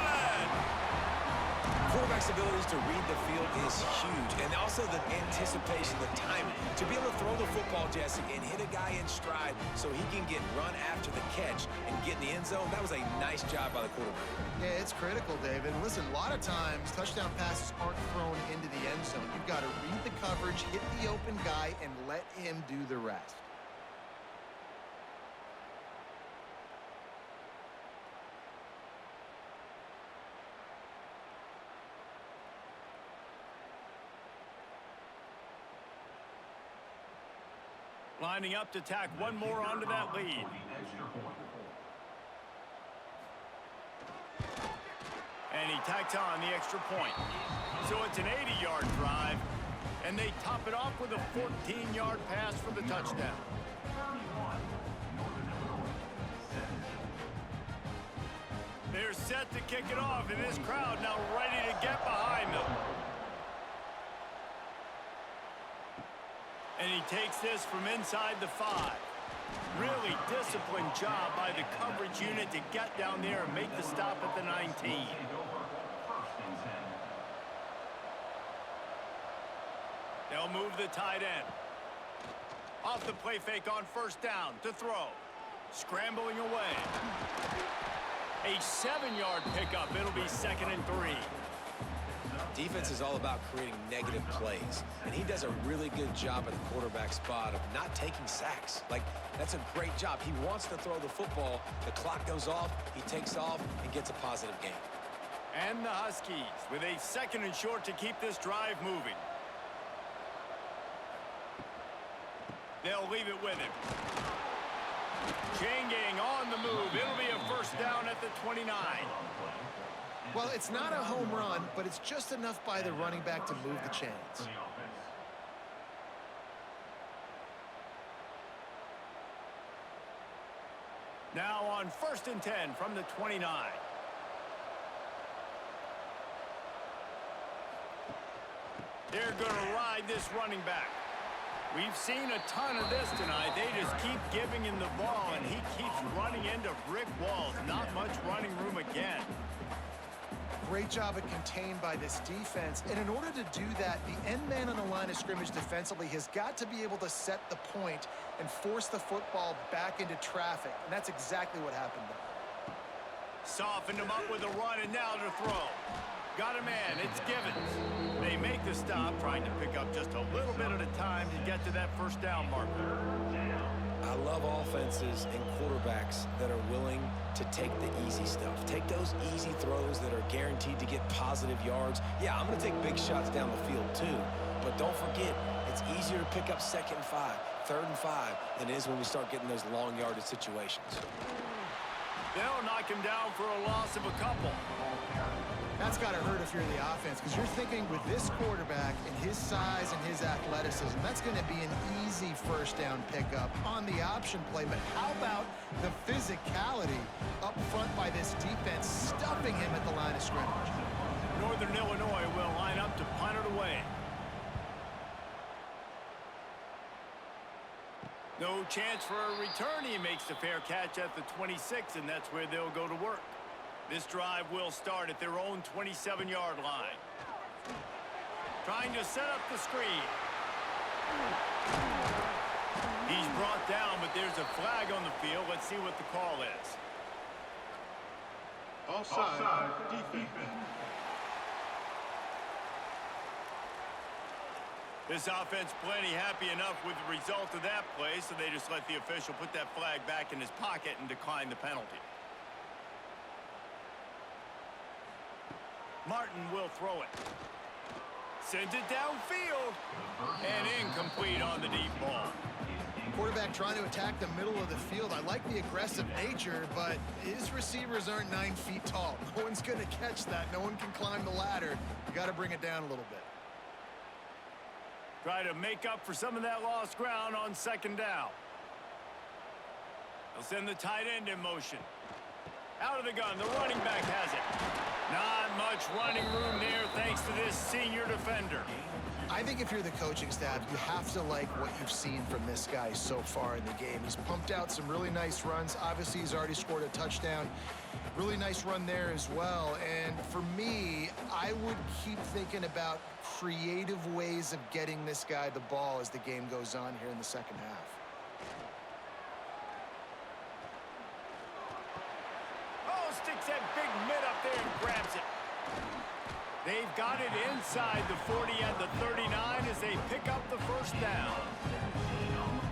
Quarterback's abilities to read the field is huge, and also the anticipation, the timing. To be able to throw the football, Jesse, and hit a guy in stride so he can get run after the catch and get in the end zone, that was a nice job by the quarterback. Yeah, it's critical, David. And listen, a lot of times touchdown passes aren't thrown into the end zone. You've got to read the coverage, hit the open guy, and let him do the rest. Lining up to tack one more onto that lead. And he tacks on the extra point. So it's an 80-yard drive, and they top it off with a 14-yard pass for the touchdown. They're set to kick it off, and this crowd now ready to get behind them. And he takes this from inside the 5. Really disciplined job by the coverage unit to get down there and make the stop at the 19. They'll move the tight end. Off the play fake on first down to throw. Scrambling away. A 7-yard pickup. It'll be 2nd and 3. Defense is all about creating negative plays, and he does a really good job at the quarterback spot of not taking sacks. Like, that's a great job. He wants to throw the football. The clock goes off. He takes off and gets a positive gain. And the Huskies with a 2nd and short to keep this drive moving. They'll leave it with him. Chain gang on the move. It'll be a first down at the 29. Well, it's not a home run, but it's just enough by the running back to move the chains. Now on 1st and 10 from the 29. They're going to ride this running back. We've seen a ton of this tonight. They just keep giving him the ball, and he keeps running into brick walls. Not much running room again. Great job at contained by this defense. And in order to do that, the end man on the line of scrimmage defensively has got to be able to set the point and force the football back into traffic. And that's exactly what happened there. Softened him up with a run, and now to throw. Got a man. It's Givens. They make the stop, trying to pick up just a little bit at a time to get to that first down marker. I love offenses and quarterbacks that are willing to take the easy stuff. Take those easy throws that are guaranteed to get positive yards. Yeah, I'm going to take big shots down the field too. But don't forget, it's easier to pick up 2nd and 5, 3rd and 5 than it is when we start getting those long yardage situations. They'll knock him down for a loss of a couple. That's got to hurt if you're the offense, because you're thinking with this quarterback and his size and his athleticism, that's going to be an easy first down pickup on the option play. But how about the physicality up front by this defense, stuffing him at the line of scrimmage? Northern Illinois will line up to punt it away. No chance for a return. He makes the fair catch at the 26, and that's where they'll go to work. This drive will start at their own 27-yard line. Trying to set up the screen. He's brought down, but there's a flag on the field. Let's see what the call is. Offside, defense. This offense plenty happy enough with the result of that play, so they just let the official put that flag back in his pocket and decline the penalty. Martin will throw it. Sends it downfield. And incomplete on the deep ball. Quarterback trying to attack the middle of the field. I like the aggressive nature, but his receivers aren't 9 feet tall. No one's going to catch that. No one can climb the ladder. You got to bring it down a little bit. Try to make up for some of that lost ground on 2nd down. They'll send the tight end in motion. Out of the gun, the running back has it. Not much running room there thanks to this senior defender. I think if you're the coaching staff, you have to like what you've seen from this guy so far in the game. He's pumped out some really nice runs. Obviously, he's already scored a touchdown. Really nice run there as well. And for me, I would keep thinking about creative ways of getting this guy the ball as the game goes on here in the second half. Sticks that big mid up there and grabs it. They've got it inside the 40 and the 39 as they pick up the first down.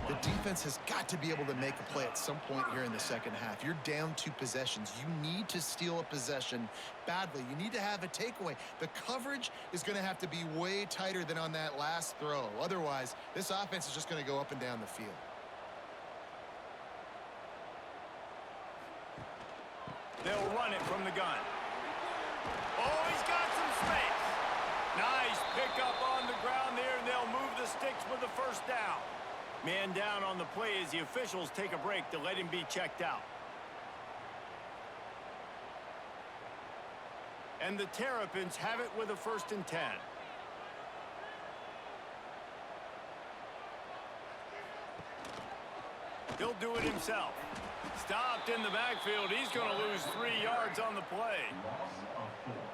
The defense has got to be able to make a play at some point here in the second half. You're down 2 possessions. You need to steal a possession badly. You need to have a takeaway. The coverage is going to have to be way tighter than on that last throw. Otherwise, this offense is just going to go up and down the field. They'll run it from the gun. Oh, he's got some space. Nice pickup on the ground there, and they'll move the sticks with the first down. Man down on the play as the officials take a break to let him be checked out. And the Terrapins have it with a 1st and 10. He'll do it himself. Stopped in the backfield. He's going to lose 3 yards on the play.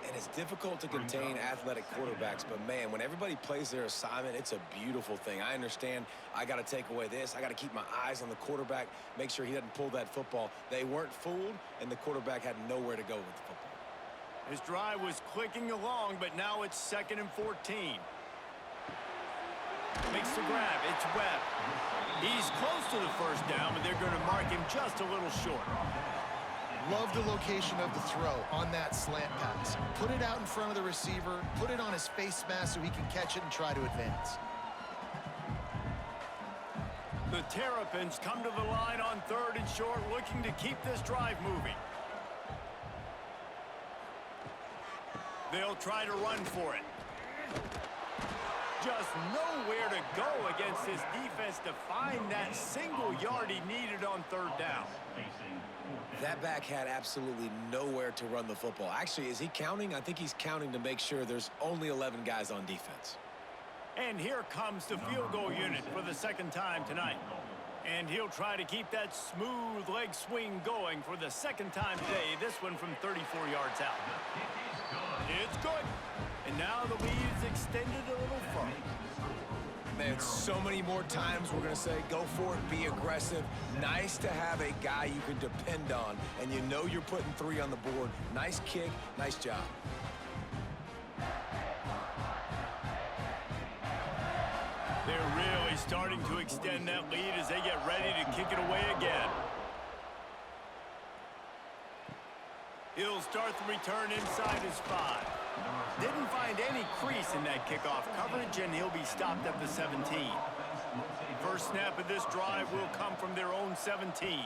And it's difficult to contain athletic quarterbacks, but man, when everybody plays their assignment, it's a beautiful thing. I understand I got to take away this. I got to keep my eyes on the quarterback, make sure he doesn't pull that football. They weren't fooled, and the quarterback had nowhere to go with the football. His drive was clicking along, but now it's 2nd and 14. Makes the grab. It's Webb. He's close to the first down, but they're going to mark him just a little short. Love the location of the throw on that slant pass. Put it out in front of the receiver, put it on his face mask so he can catch it and try to advance. The Terrapins come to the line on 3rd and short, looking to keep this drive moving. They'll try to run for it. Just nowhere to go against this defense to find that single yard he needed on 3rd down. That back had absolutely nowhere to run the football. Actually, is he counting? I think he's counting to make sure there's only 11 guys on defense. And here comes the field goal unit for the 2nd time tonight. And he'll try to keep that smooth leg swing going for the 2nd time today, this one from 34 yards out. It's good. And now the lead is extended a little further. Man, so many more times we're going to say, go for it, be aggressive. Nice to have a guy you can depend on, and you know you're putting 3 on the board. Nice kick, nice job. They're really starting to extend that lead as they get ready to kick it away again. He'll start the return inside his 5. Didn't find any crease in that kickoff coverage, and he'll be stopped at the 17. First snap of this drive will come from their own 17.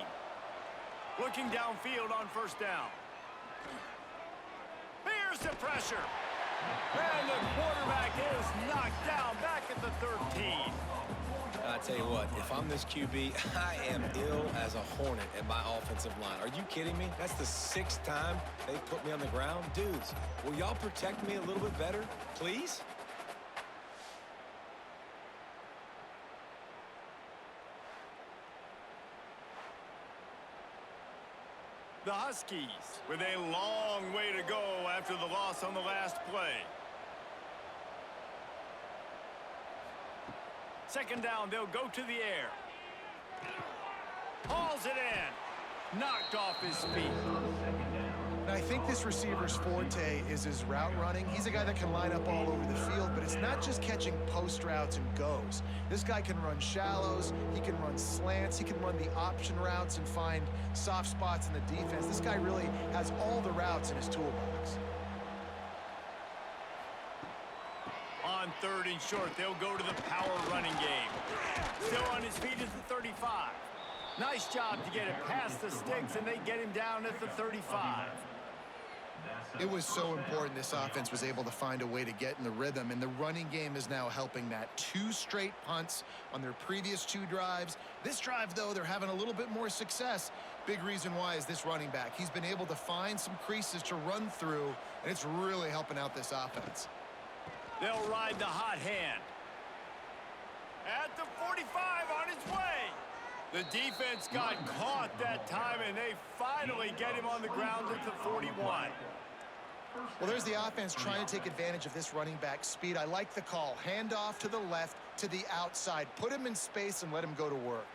Looking downfield on 1st down. Here's the pressure. And the quarterback is knocked down back at the 13. I tell you what, if I'm this QB, I am ill as a hornet at my offensive line. Are you kidding me? That's the 6th time they've put me on the ground. Dudes, will y'all protect me a little bit better, please? The Huskies with a long way to go after the loss on the last play. 2nd down, they'll go to the air. Hauls it in. Knocked off his feet. And I think this receiver's forte is his route running. He's a guy that can line up all over the field, but it's not just catching post routes and goes. This guy can run shallows, he can run slants, he can run the option routes and find soft spots in the defense. This guy really has all the routes in his toolbox. On 3rd and short, they'll go to the power running game. Still on his feet is the 35. Nice job to get it past the sticks, and they get him down at the 35. It was so important this offense was able to find a way to get in the rhythm, and the running game is now helping that. 2 straight punts on their previous 2 drives. This drive, though, they're having a little bit more success. Big reason why is this running back. He's been able to find some creases to run through, and it's really helping out this offense. They'll ride the hot hand. At the 45 on his way. The defense got caught that time, and they finally get him on the ground at the 41. Well, there's the offense trying to take advantage of this running back speed. I like the call. Hand off to the left, to the outside. Put him in space and let him go to work.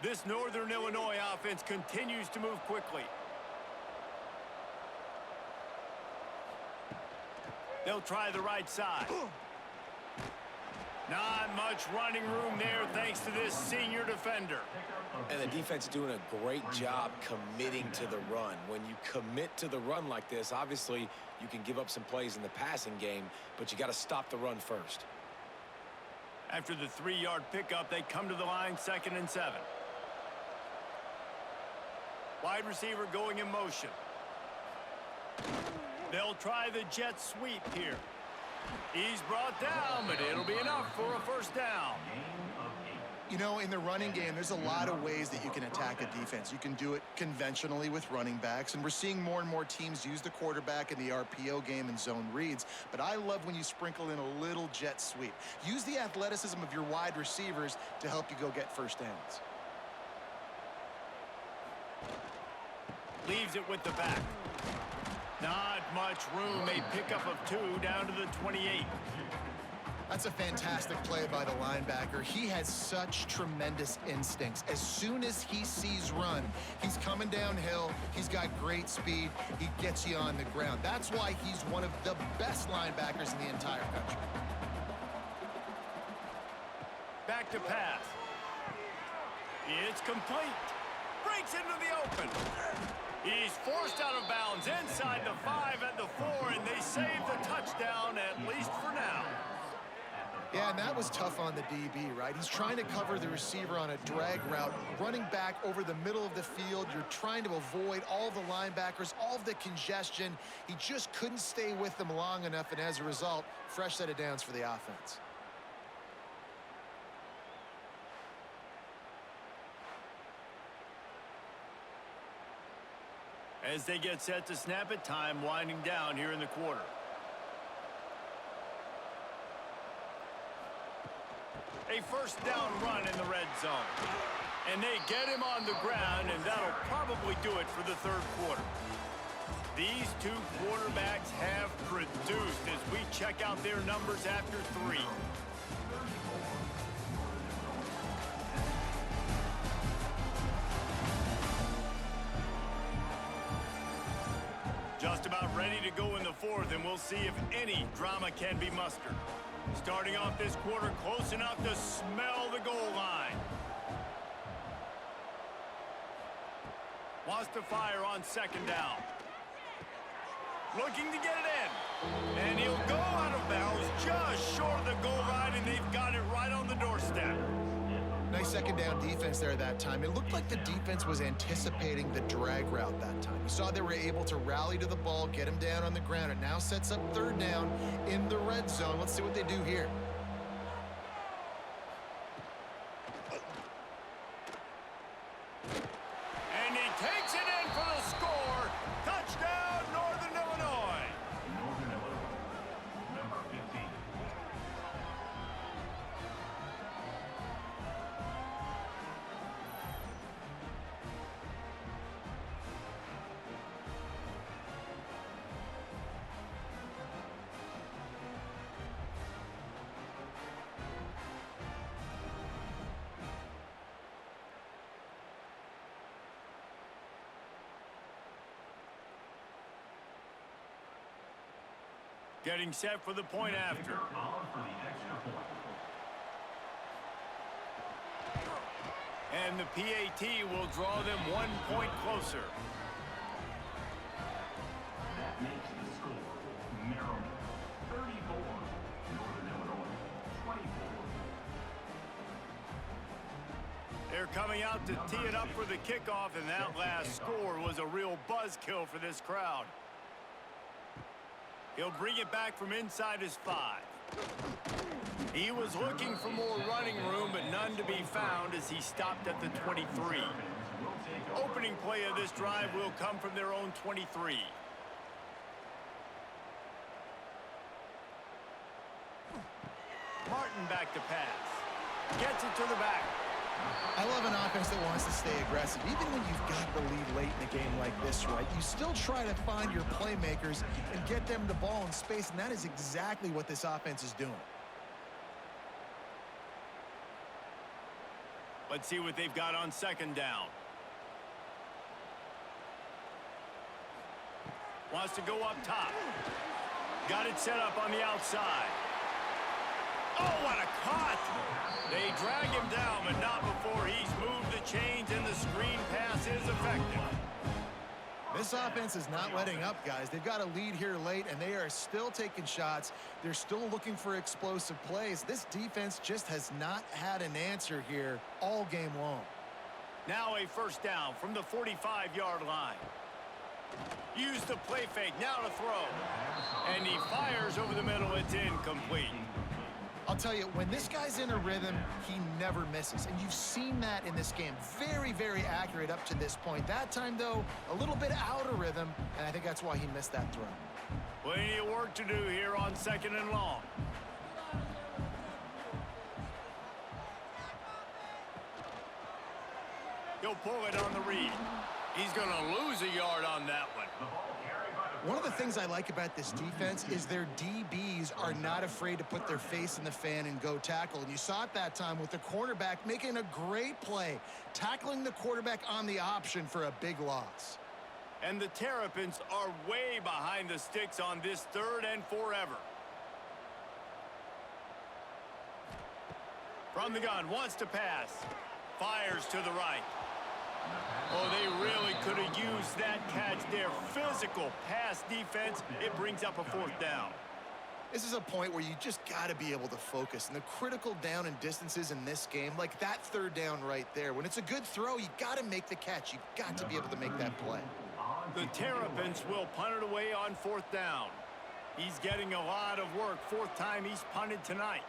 This Northern Illinois offense continues to move quickly. They'll try the right side. Not much running room there thanks to this senior defender. And the defense doing a great job committing to the run. When you commit to the run like this, obviously you can give up some plays in the passing game, but you got to stop the run first. After the 3-yard pickup, they come to the line 2nd and 7. Wide receiver going in motion. They'll try the jet sweep here. He's brought down, but it'll be enough for a first down. You know, in the running game, there's a lot of ways that you can attack a defense. You can do it conventionally with running backs, and we're seeing more and more teams use the quarterback in the RPO game and zone reads, but I love when you sprinkle in a little jet sweep. Use the athleticism of your wide receivers to help you go get first downs. Leaves it with the back. Not much room. A pickup of 2 down to the 28. That's a fantastic play by the linebacker. He has such tremendous instincts. As soon as he sees run, he's coming downhill. He's got great speed. He gets you on the ground. That's why he's one of the best linebackers in the entire country. Back to pass. It's complete. Breaks into the open. He's forced out of bounds inside the 5 at the 4, and they save the touchdown, at least for now. Yeah, and that was tough on the DB, right? He's trying to cover the receiver on a drag route, running back over the middle of the field. You're trying to avoid all the linebackers, all of the congestion. He just couldn't stay with them long enough, and as a result, fresh set of downs for the offense. As they get set to snap it, time winding down here in the quarter. A first down run in the red zone. And they get him on the ground, and that'll probably do it for the third quarter. These two quarterbacks have produced as we check out their numbers after 3. Just about ready to go in the 4th, and we'll see if any drama can be mustered. Starting off this quarter close enough to smell the goal line. Wants to fire on second down. Looking to get it in. And he'll go out of bounds just short of the goal line, and they've got it right on the doorstep. Nice second down defense there that time. It looked like the defense was anticipating the drag route that time. You saw they were able to rally to the ball, get him down on the ground. It now sets up third down in the red zone. Let's see what they do here. And he takes it in for the score. Touchdown, Northern Illinois. Northern Illinois, number 15. Getting set for the point after. On for the extra point. And the PAT will draw them 1 point closer. That makes the score Maryland 34, Northern Illinois 24. They're coming out to tee it up for the kickoff, and that last score was a real buzzkill for this crowd. He'll bring it back from inside his 5. He was looking for more running room, but none to be found as he stopped at the 23. Opening play of this drive will come from their own 23. Martin back to pass. Gets it to the back. I love an offense that wants to stay aggressive. Even when you've got the lead late in a game like this, right, you still try to find your playmakers and get them the ball in space, and that is exactly what this offense is doing. Let's see what they've got on second down. Wants to go up top. Got it set up on the outside. Oh, what a cut! They drag him down, but not before he's moved the chains, and the screen pass is effective. This offense is not letting up, guys. They've got a lead here late, and they are still taking shots. They're still looking for explosive plays. This defense just has not had an answer here all game long. Now a first down from the 45-yard line. Use the play fake, now to throw. And he fires over the middle, it's incomplete. I'll tell you, when this guy's in a rhythm, he never misses. And you've seen that in this game. Very, very accurate up to this point. That time, though, a little bit out of rhythm, and I think that's why he missed that throw. Plenty of work to do here on 2nd and long. He'll pull it on the read. He's going to lose a yard on that one. One of the things I like about this defense is their DBs are not afraid to put their face in the fan and go tackle. And you saw it that time with the cornerback making a great play, tackling the quarterback on the option for a big loss. And the Terrapins are way behind the sticks on this 3rd and forever. From the gun, wants to pass. Fires to the right. Oh, they really could have used that catch there. Physical pass defense. It brings up a 4th down. This is a point where you just got to be able to focus. And the critical down and distances in this game, like that 3rd down right there, when it's a good throw, you got to make the catch. You've got to be able to make that play. The Terrapins will punt it away on 4th down. He's getting a lot of work. 4th time he's punted tonight.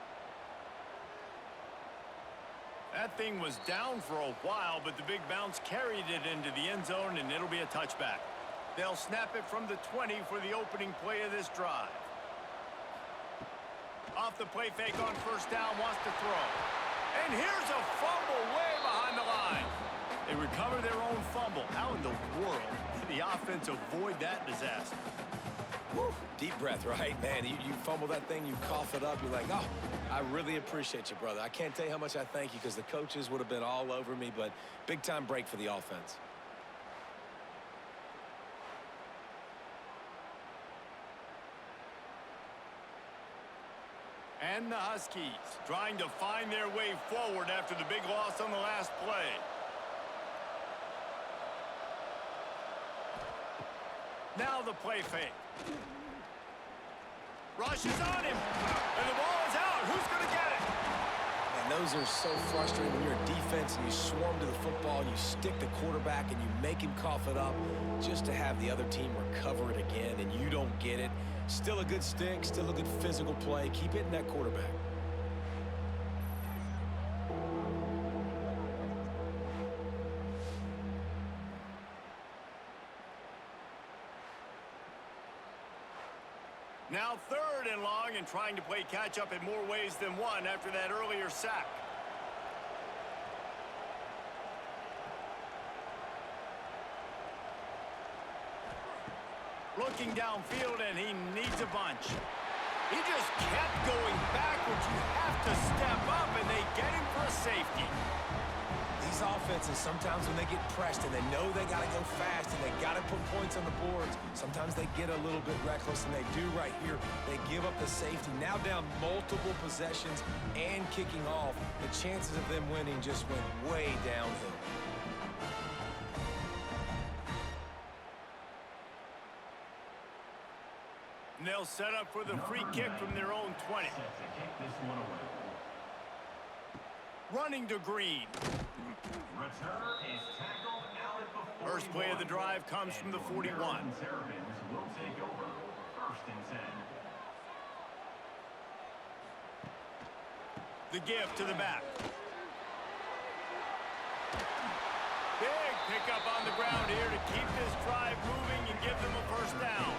That thing was down for a while, but the big bounce carried it into the end zone, and it'll be a touchback. They'll snap it from the 20 for the opening play of this drive. Off the play fake on 1st down, wants to throw. And here's a fumble way behind the line. They recover their own fumble. How in the world did the offense avoid that disaster? Whew. Deep breath, right? Man, you fumble that thing, you cough it up, you're like, oh, I really appreciate you, brother. I can't tell you how much I thank you because the coaches would have been all over me, but big-time break for the offense. And the Huskies trying to find their way forward after the big loss on the last play. Now the play fake. Rushes on him. And the ball is out. Who's going to get it? And those are so frustrating when you're a defense and you swarm to the football, you stick the quarterback and you make him cough it up just to have the other team recover it again and you don't get it. Still a good stick, still a good physical play. Keep hitting that quarterback. Now 3rd and long and trying to play catch-up in more ways than one after that earlier sack. Looking downfield, and he needs a bunch. He just kept going backwards. You have to step up, and they get him for a safety. These offenses, sometimes when they get pressed and they know they got to go fast and they got to put points on the boards, sometimes they get a little bit reckless, and they do right here. They give up the safety. Now down multiple possessions and kicking off. The chances of them winning just went way downhill. And they'll set up for the free kick from their own 20. Running to Green. First play of the drive comes from the 41. Terrapins will take over 1st and 10. The give to the back. Big pickup on the ground here to keep this drive moving and give them a 1st down.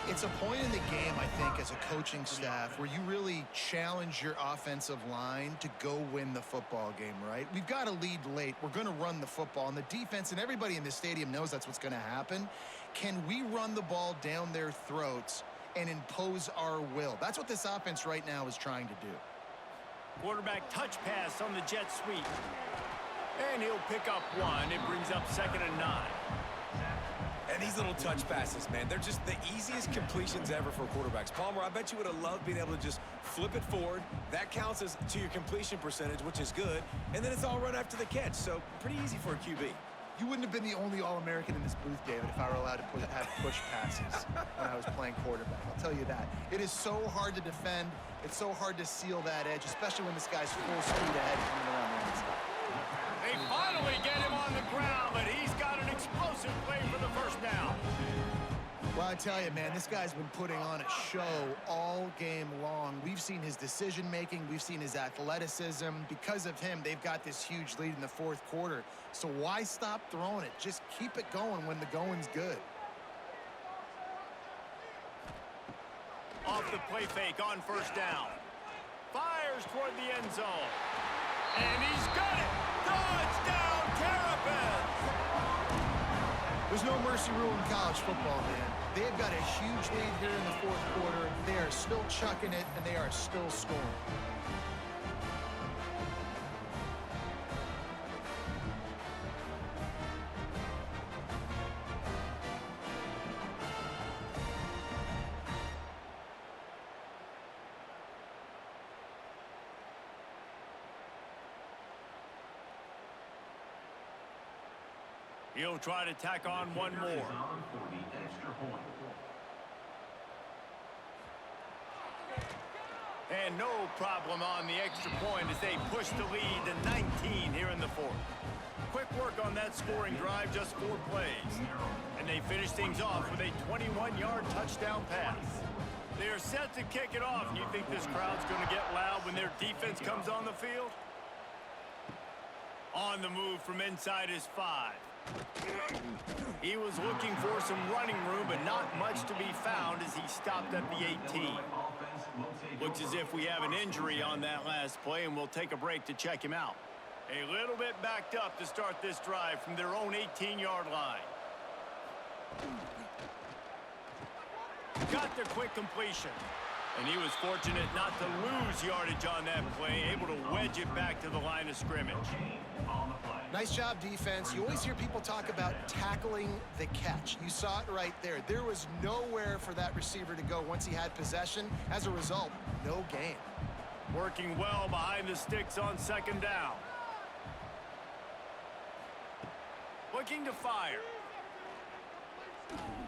It's a point in the game, I think, as a coaching staff where you really challenge your offensive line to go win the football game, right? We've got to lead late. We're going to run the football. And the defense and everybody in this stadium knows that's what's going to happen. Can we run the ball down their throats and impose our will? That's what this offense right now is trying to do. Quarterback touch pass on the jet sweep. And he'll pick up one. It brings up 2nd and 9. And these little touch passes, man, they're just the easiest completions ever for quarterbacks. Palmer, I bet you would have loved being able to just flip it forward. That counts as to your completion percentage, which is good. And then it's all run after the catch, so pretty easy for a QB. You wouldn't have been the only All-American in this booth, David, if I were allowed to have push passes when I was playing quarterback. I'll tell you that. It is so hard to defend. It's so hard to seal that edge, especially when this guy's full speed ahead coming around the inside. They finally get him on ground, but he's got an explosive play for the first down. Well, I tell you, man, this guy's been putting on a show all game long. We've seen his decision-making. We've seen his athleticism. Because of him, they've got this huge lead in the fourth quarter. So why stop throwing it? Just keep it going when the going's good. Off the play fake on first down. Fires toward the end zone. And he's got it! Touchdown, Terrapins! There's no mercy rule in college football, man. They've got a huge lead here in the fourth quarter. They are still chucking it, and they are still scoring. He'll try to tack on one more. For the extra point. And no problem on the extra point as they push the lead to 19 here in the fourth. Quick work on that scoring drive, just 4 plays. And they finish things off with a 21-yard touchdown pass. They are set to kick it off. You think this crowd's going to get loud when their defense comes on the field? On the move from inside his 5. He was looking for some running room, but not much to be found as he stopped at the 18. Looks as if we have an injury on that last play, and we'll take a break to check him out. A little bit backed up to start this drive from their own 18-yard line. Got the quick completion. And he was fortunate not to lose yardage on that play, able to wedge it back to the line of scrimmage. Nice job, defense. You always hear people talk about tackling the catch. You saw it right there. There was nowhere for that receiver to go once he had possession. As a result, no gain. Working well behind the sticks on second down. Looking to fire.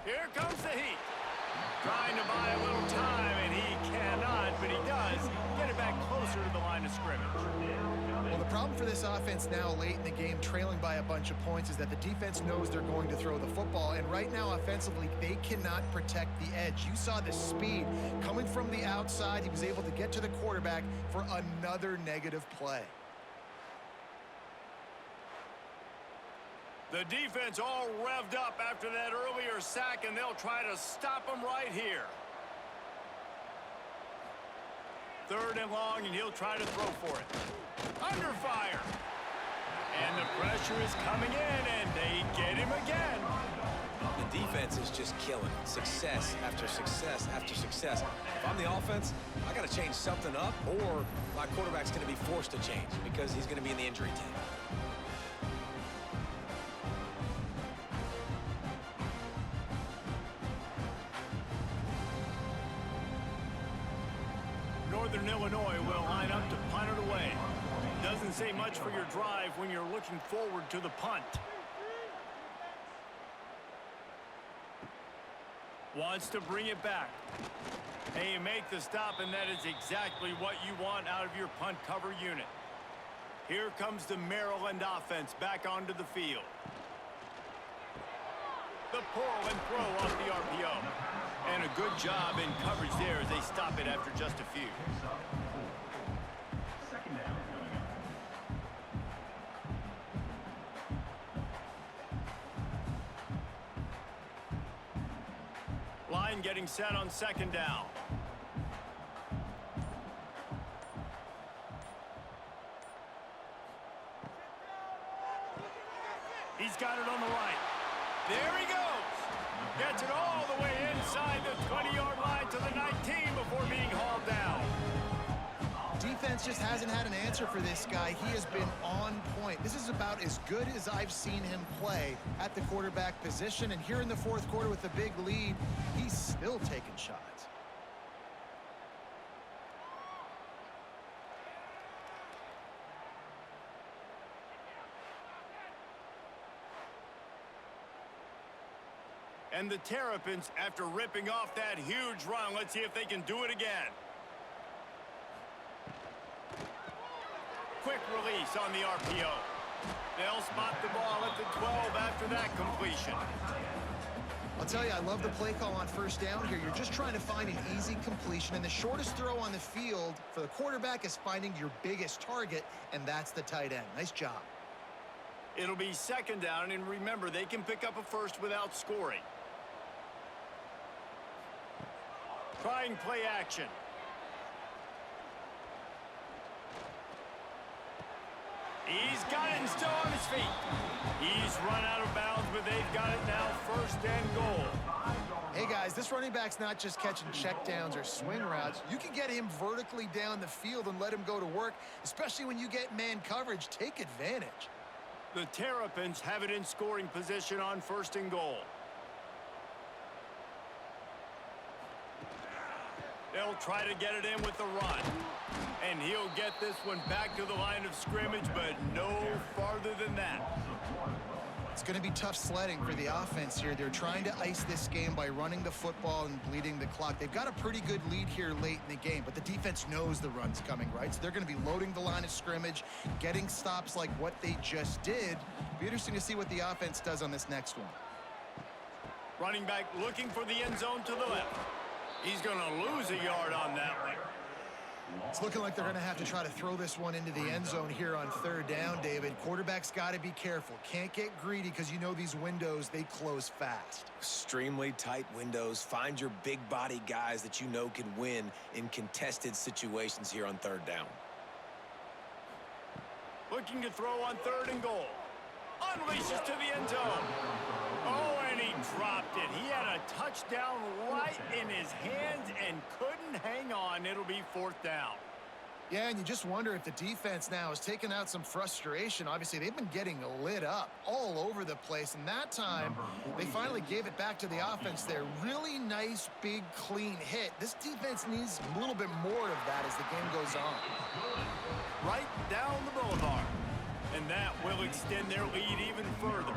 Here comes the heat. Trying to buy a little time, and he cannot, but he does get it back closer to the line of scrimmage. Well, the problem for this offense now late in the game, trailing by a bunch of points, is that the defense knows they're going to throw the football. And right now, offensively, they cannot protect the edge. You saw the speed coming from the outside. He was able to get to the quarterback for another negative play. The defense all revved up after that earlier sack, and they'll try to stop him right here. 3rd and long, and he'll try to throw for it. Under fire. And the pressure is coming in, and they get him again. The defense is just killing it. Success after success after success. If I'm the offense, I got to change something up, or my quarterback's going to be forced to change because he's going to be in the injury tank. Northern Illinois will line up to punt it away. Doesn't say much for your drive when you're looking forward to the punt. Wants to bring it back. Hey, you make the stop, and that is exactly what you want out of your punt cover unit. Here comes the Maryland offense back onto the field. The pull and throw off the RPO. And a good job in coverage there as they stop it after just a few. Second down coming up. Line getting set on second down. He's got it on the right. There he goes. Gets it all the way inside the 20-yard line to the 19 before being hauled down. Defense just hasn't had an answer for this guy. He has been on point. This is about as good as I've seen him play at the quarterback position. And here in the fourth quarter with the big lead, he's still taking shots. And the Terrapins, after ripping off that huge run, let's see if they can do it again. Quick release on the RPO. They'll spot the ball at the 12 after that completion. I'll tell you, I love the play call on first down here. You're just trying to find an easy completion, and the shortest throw on the field for the quarterback is finding your biggest target, and that's the tight end. Nice job. It'll be second down, and remember, they can pick up a first without scoring. Trying play action. He's got it and still on his feet. He's run out of bounds, but they've got it now, first and goal. Hey, guys, this running back's not just catching checkdowns or swing routes. You can get him vertically down the field and let him go to work, especially when you get man coverage. Take advantage. The Terrapins have it in scoring position on first and goal. They'll try to get it in with the run. And he'll get this one back to the line of scrimmage, but no farther than that. It's going to be tough sledding for the offense here. They're trying to ice this game by running the football and bleeding the clock. They've got a pretty good lead here late in the game, but the defense knows the run's coming, right? So they're going to be loading the line of scrimmage, getting stops like what they just did. Be interesting to see what the offense does on this next one. Running back looking for the end zone to the left. He's going to lose a yard on that one. It's looking like they're going to have to try to throw this one into the end zone here on third down, David. Quarterback's got to be careful. Can't get greedy because you know these windows, they close fast. Extremely tight windows. Find your big body guys that you know can win in contested situations here on third down. Looking to throw on third and goal. Unleashes to the end zone. Oh, and he dropped it. He had a touchdown right in his hands and couldn't hang on. It'll be fourth down. Yeah, and you just wonder if the defense now is taking out some frustration. Obviously, they've been getting lit up all over the place, and that time they finally gave it back to the offense there. Really nice, big, clean hit. This defense needs a little bit more of that as the game goes on. Right down the boulevard. And that will extend their lead even further.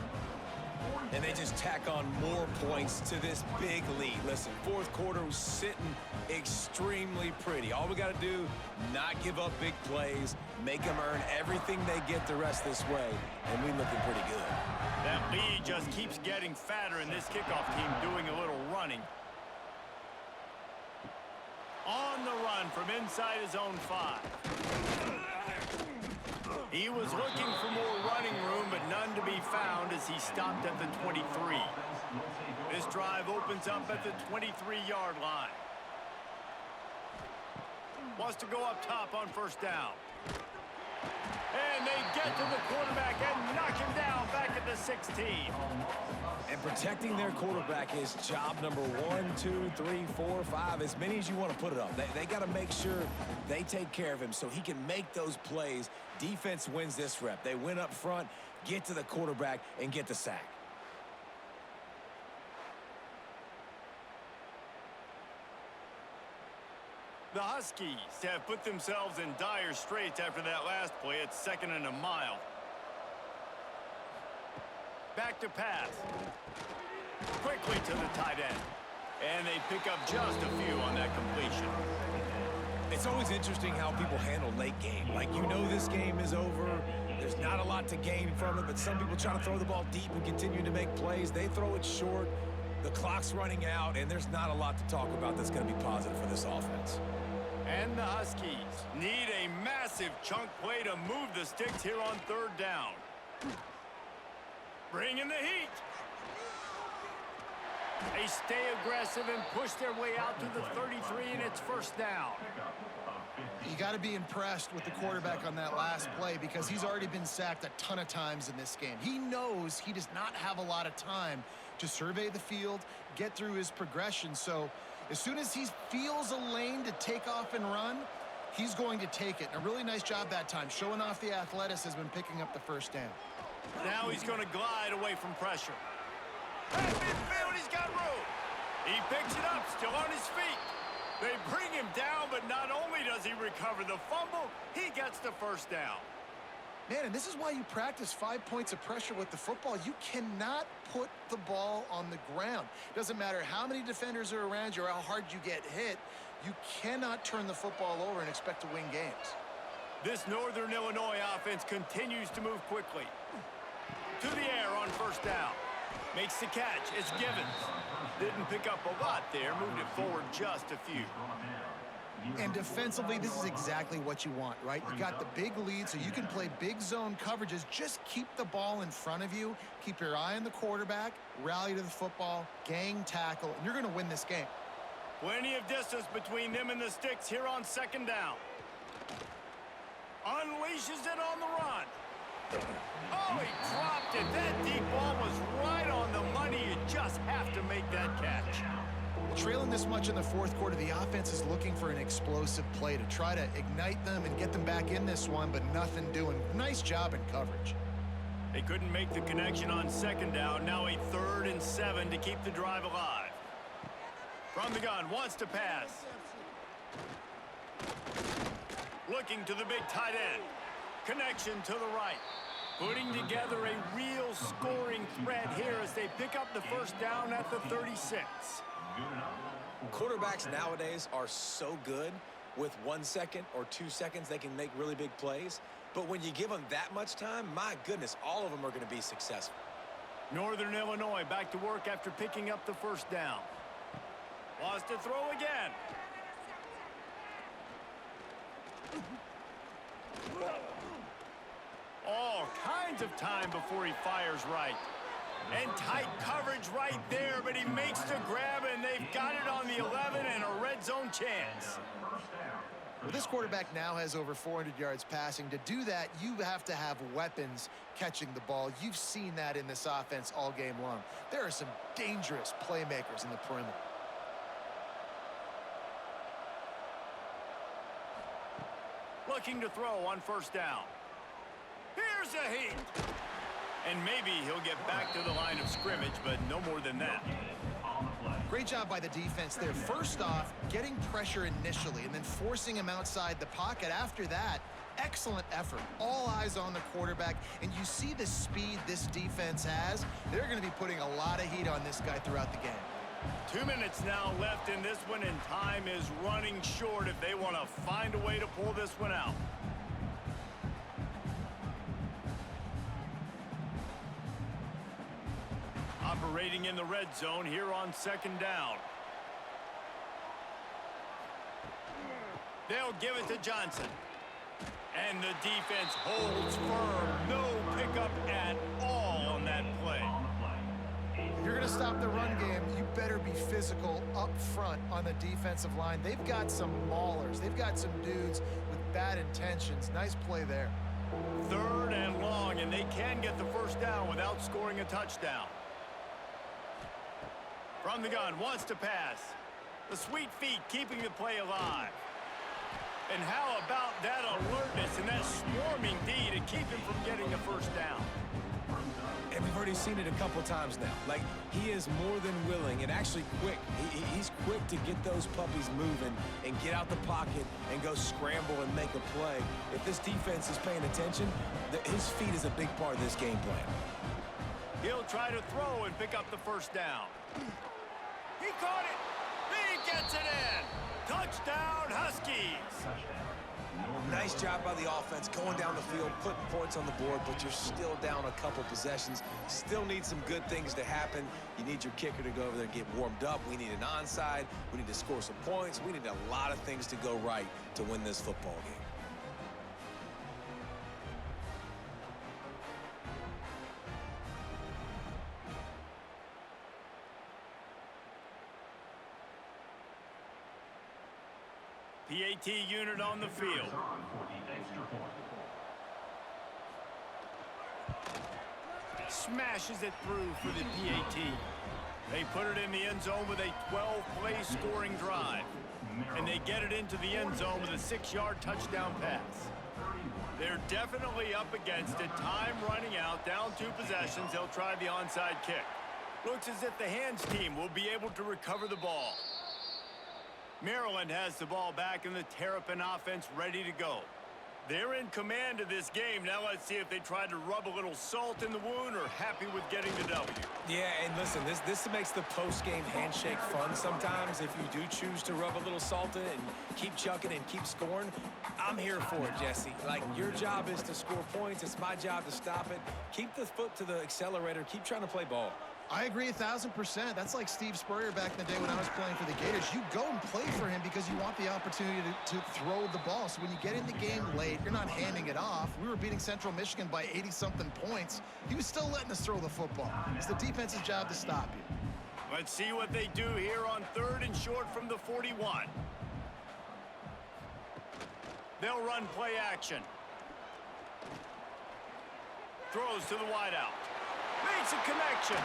And they just tack on more points to this big lead. Listen, fourth quarter was sitting extremely pretty. All we got to do, not give up big plays, make them earn everything they get the rest this way, and we're looking pretty good. That lead just keeps getting fatter, and this kickoff team doing a little running. On the run from inside his own 5. He was looking for more running room, but none to be found as he stopped at the 23. This drive opens up at the 23-yard line. Wants to go up top on first down. And they get to the quarterback and knock him down back at the 16. And protecting their quarterback is job number 1, 2, 3, 4, 5, as many as you want to put it on. They got to make sure they take care of him so he can make those plays. Defense wins this rep. They win up front, get to the quarterback, and get the sack. The Huskies have put themselves in dire straits after that last play. It's second and a mile. Back to pass. Quickly to the tight end. And they pick up just a few on that completion. It's always interesting how people handle late game. Like, you know this game is over. There's not a lot to gain from it, but some people try to throw the ball deep and continue to make plays. They throw it short. The clock's running out, and there's not a lot to talk about that's going to be positive for this offense. And the Huskies need a massive chunk play to move the sticks here on third down. Bring in the heat. They stay aggressive and push their way out to the 33, and it's first down. You got to be impressed with the quarterback on that last play because he's already been sacked a ton of times in this game. He knows he does not have a lot of time to survey the field, get through his progression. So as soon as he feels a lane to take off and run, he's going to take it. And a really nice job that time, showing off the athleticism and picking up the first down. Now he's going to glide away from pressure. At midfield, he's got room. He picks it up, still on his feet. They bring him down, but not only does he recover the fumble, he gets the first down. Man, and this is why you practice 5 points of pressure with the football. You cannot put the ball on the ground. Doesn't matter how many defenders are around you or how hard you get hit. You cannot turn the football over and expect to win games. This Northern Illinois offense continues to move quickly. To the air on first down. Makes the catch. It's Givens. Didn't pick up a lot there. Moved it forward just a few. And defensively, this is exactly what you want, right? You got the big lead, so you can play big zone coverages. Just keep the ball in front of you. Keep your eye on the quarterback. Rally to the football. Gang tackle. And you're going to win this game. Plenty of distance between them and the sticks here on second down. Unleashes it on the run. Oh, he dropped it. That deep ball was right on the money. You just have to make that catch. Trailing this much in the fourth quarter, the offense is looking for an explosive play to try to ignite them and get them back in this one, but nothing doing. Nice job in coverage. They couldn't make the connection on second down. Now a 3rd and 7 to keep the drive alive. From the gun, wants to pass. Looking to the big tight end. Connection to the right. Putting together a real scoring threat here as they pick up the first down at the 36. Quarterbacks nowadays are so good. With 1 second or 2 seconds, they can make really big plays. But when you give them that much time, my goodness, all of them are going to be successful. Northern Illinois back to work after picking up the first down. Wants to throw again. All kinds of time before he fires right. And tight coverage right there, but he makes the grab, and they've got it on the 11 and a red zone chance. Well, this quarterback now has over 400 yards passing. To do that, you have to have weapons catching the ball. You've seen that in this offense all game long. There are some dangerous playmakers in the perimeter. Looking to throw on first down. Here's a heat. And maybe he'll get back to the line of scrimmage, but no more than that. Great job by the defense there. First off, getting pressure initially and then forcing him outside the pocket. After that, excellent effort. All eyes on the quarterback. And you see the speed this defense has. They're going to be putting a lot of heat on this guy throughout the game. 2 minutes now left in this one, and time is running short if they want to find a way to pull this one out. Operating in the red zone here on second down. They'll give it to Johnson. And the defense holds firm. No pickup at all on that play. If you're going to stop the run game, you better be physical up front on the defensive line. They've got some maulers. They've got some dudes with bad intentions. Nice play there. 3rd and long, and they can get the first down without scoring a touchdown. From the gun, wants to pass. The sweet feet keeping the play alive. And how about that alertness and that swarming D to keep him from getting the first down? And we've already seen it a couple times now. Like, he is more than willing and actually quick. He's quick to get those puppies moving and get out the pocket and go scramble and make a play. If this defense is paying attention, his feet is a big part of this game plan. He'll try to throw and pick up the first down. He caught it. He gets it in. Touchdown, Huskies. Nice job by the offense going down the field, putting points on the board, but you're still down a couple possessions. Still need some good things to happen. You need your kicker to go over there and get warmed up. We need an onside. We need to score some points. We need a lot of things to go right to win this football game. PAT unit on the field. Smashes it through for the PAT. They put it in the end zone with a 12-play scoring drive. And they get it into the end zone with a 6-yard touchdown pass. They're definitely up against it. Time running out, down 2 possessions. They'll try the onside kick. Looks as if the hands team will be able to recover the ball. Maryland has the ball back and the Terrapin offense ready to go. They're in command of this game. Now let's see if they try to rub a little salt in the wound or happy with getting the W. Yeah, and listen, this makes the post-game handshake fun sometimes. If you do choose to rub a little salt in and keep chucking and keep scoring, I'm here for it, Jesse. Like, your job is to score points. It's my job to stop it. Keep the foot to the accelerator. Keep trying to play ball. I agree 1,000%. That's like Steve Spurrier back in the day when I was playing for the Gators. You go and play for him because you want the opportunity to throw the ball. So when you get in the game late, you're not handing it off. We were beating Central Michigan by 80-something points. He was still letting us throw the football. It's the defense's job to stop you. Let's see what they do here on 3rd and short from the 41. They'll run play action. Throws to the wideout. Makes a connection.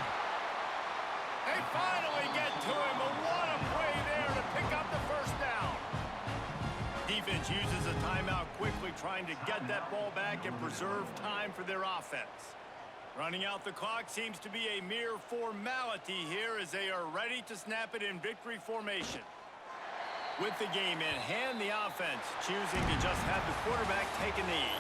They finally get to him, but what a play there to pick up the first down. Defense uses a timeout quickly, trying to get that ball back and preserve time for their offense. Running out the clock seems to be a mere formality here as they are ready to snap it in victory formation. With the game in hand, the offense choosing to just have the quarterback take a knee.